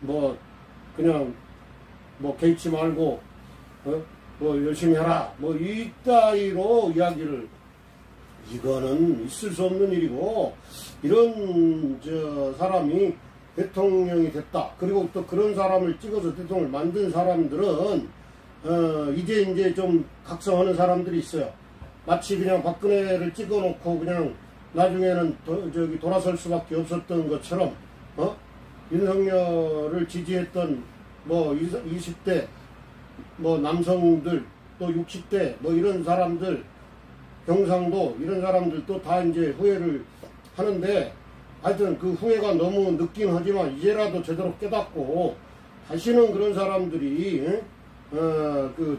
뭐 그냥 뭐 개의치 말고 뭐 열심히 해라. 뭐 이따위로 이야기를, 이거는 있을 수 없는 일이고, 이런 사람이 대통령이 됐다. 그리고 또 그런 사람을 찍어서 대통령을 만든 사람들은 이제 좀 각성하는 사람들이 있어요. 마치 그냥 박근혜를 찍어놓고 그냥 나중에는 돌아설 수밖에 없었던 것처럼, 윤석열을 지지했던 뭐 20대 뭐 남성들, 또 60대 뭐 이런 사람들, 경상도 이런 사람들도 다 이제 후회를 하는데, 하여튼 그 후회가 너무 늦긴 하지만 이제라도 제대로 깨닫고 다시는 그런 사람들이 그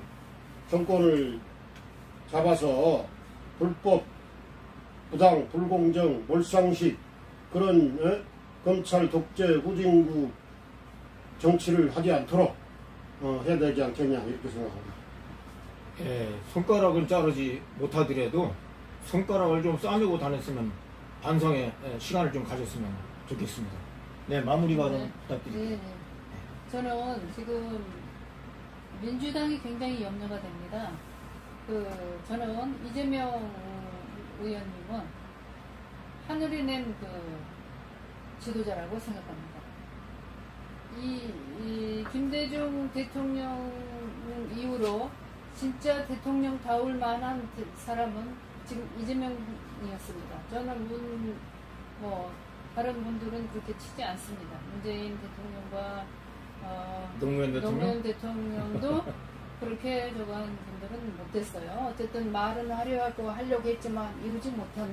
정권을 잡아서 불법, 부당, 불공정, 몰상식 그런 검찰 독재, 후진국 정치를 하지 않도록 해야 되지 않겠냐 이렇게 생각합니다. 손가락을 자르지 못하더라도 손가락을 좀 싸매고 다녔으면 반성의 시간을 좀 가졌으면 좋겠습니다. 네, 마무리 발언 부탁드립니다. 네. 저는 지금 민주당이 굉장히 염려가 됩니다. 저는 이재명 의원님은 하늘이 낸 그 지도자라고 생각합니다. 이 김대중 대통령 이후로 진짜 대통령다울 만한 사람은 지금 이재명이었습니다. 저는 다른 분들은 그렇게 치지 않습니다. 문재인 대통령과 노무현 대통령도 그렇게 저간 분들은 못됐어요. 어쨌든 말은 하려고 했지만 이루지 못한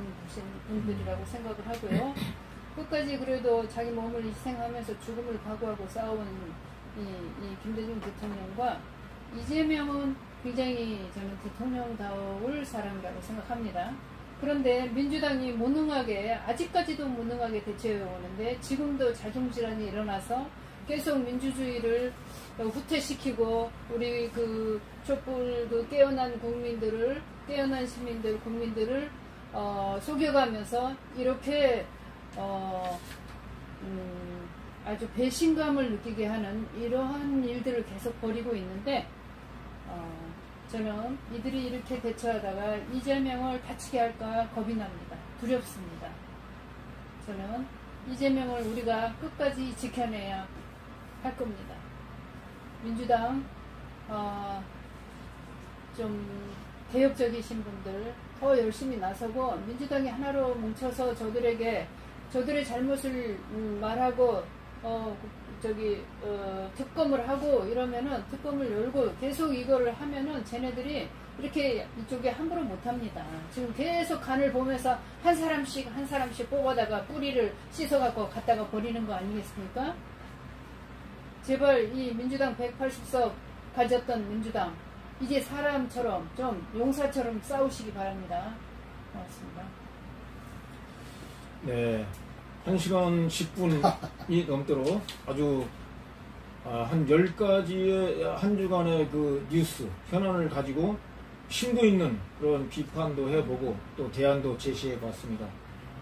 분들이라고 생각을 하고요. 끝까지 그래도 자기 몸을 희생하면서 죽음을 각오하고 싸운 이 김대중 대통령과 이재명은 굉장히 저는 대통령다울 사람이라고 생각합니다. 그런데 민주당이 아직까지도 무능하게 대처해오는데 지금도 자중질환이 일어나서 계속 민주주의를 후퇴시키고 우리 그 촛불 깨어난 시민들, 국민들을 속여가면서 이렇게 아주 배신감을 느끼게 하는 이러한 일들을 계속 벌이고 있는데, 저는 이들이 이렇게 대처하다가 이재명을 다치게 할까 겁이 납니다. 두렵습니다. 저는 이재명을 우리가 끝까지 지켜내야 할 겁니다. 민주당 좀 개혁적이신 분들 더 열심히 나서고 민주당이 하나로 뭉쳐서 저들의 잘못을 말하고 특검을 하고 이러면은 특검을 열고 계속 이거를 하면은 쟤네들이 이렇게 이쪽에 함부로 못합니다. 지금 계속 간을 보면서 한 사람씩 뽑아다가 뿌리를 씻어갖고 갖다가 버리는 거 아니겠습니까? 제발 이 민주당 180석 가졌던 민주당 이제 사람처럼 좀 용사처럼 싸우시기 바랍니다. 고맙습니다. 네, 1시간 10분이 넘도록 아주 한 10가지의 한 주간의 그 뉴스, 현안을 가지고 심도 있는 그런 비판도 해보고 또 대안도 제시해봤습니다.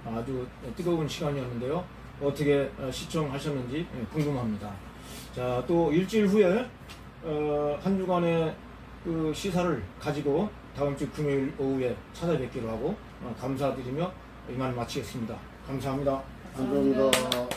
아주 뜨거운 시간이었는데요. 어떻게 시청하셨는지 궁금합니다. 자, 또 일주일 후에 한 주간의 그 시사를 가지고 다음 주 금요일 오후에 찾아뵙기로 하고 감사드리며 이만 마치겠습니다. 감사합니다. 감사합니다.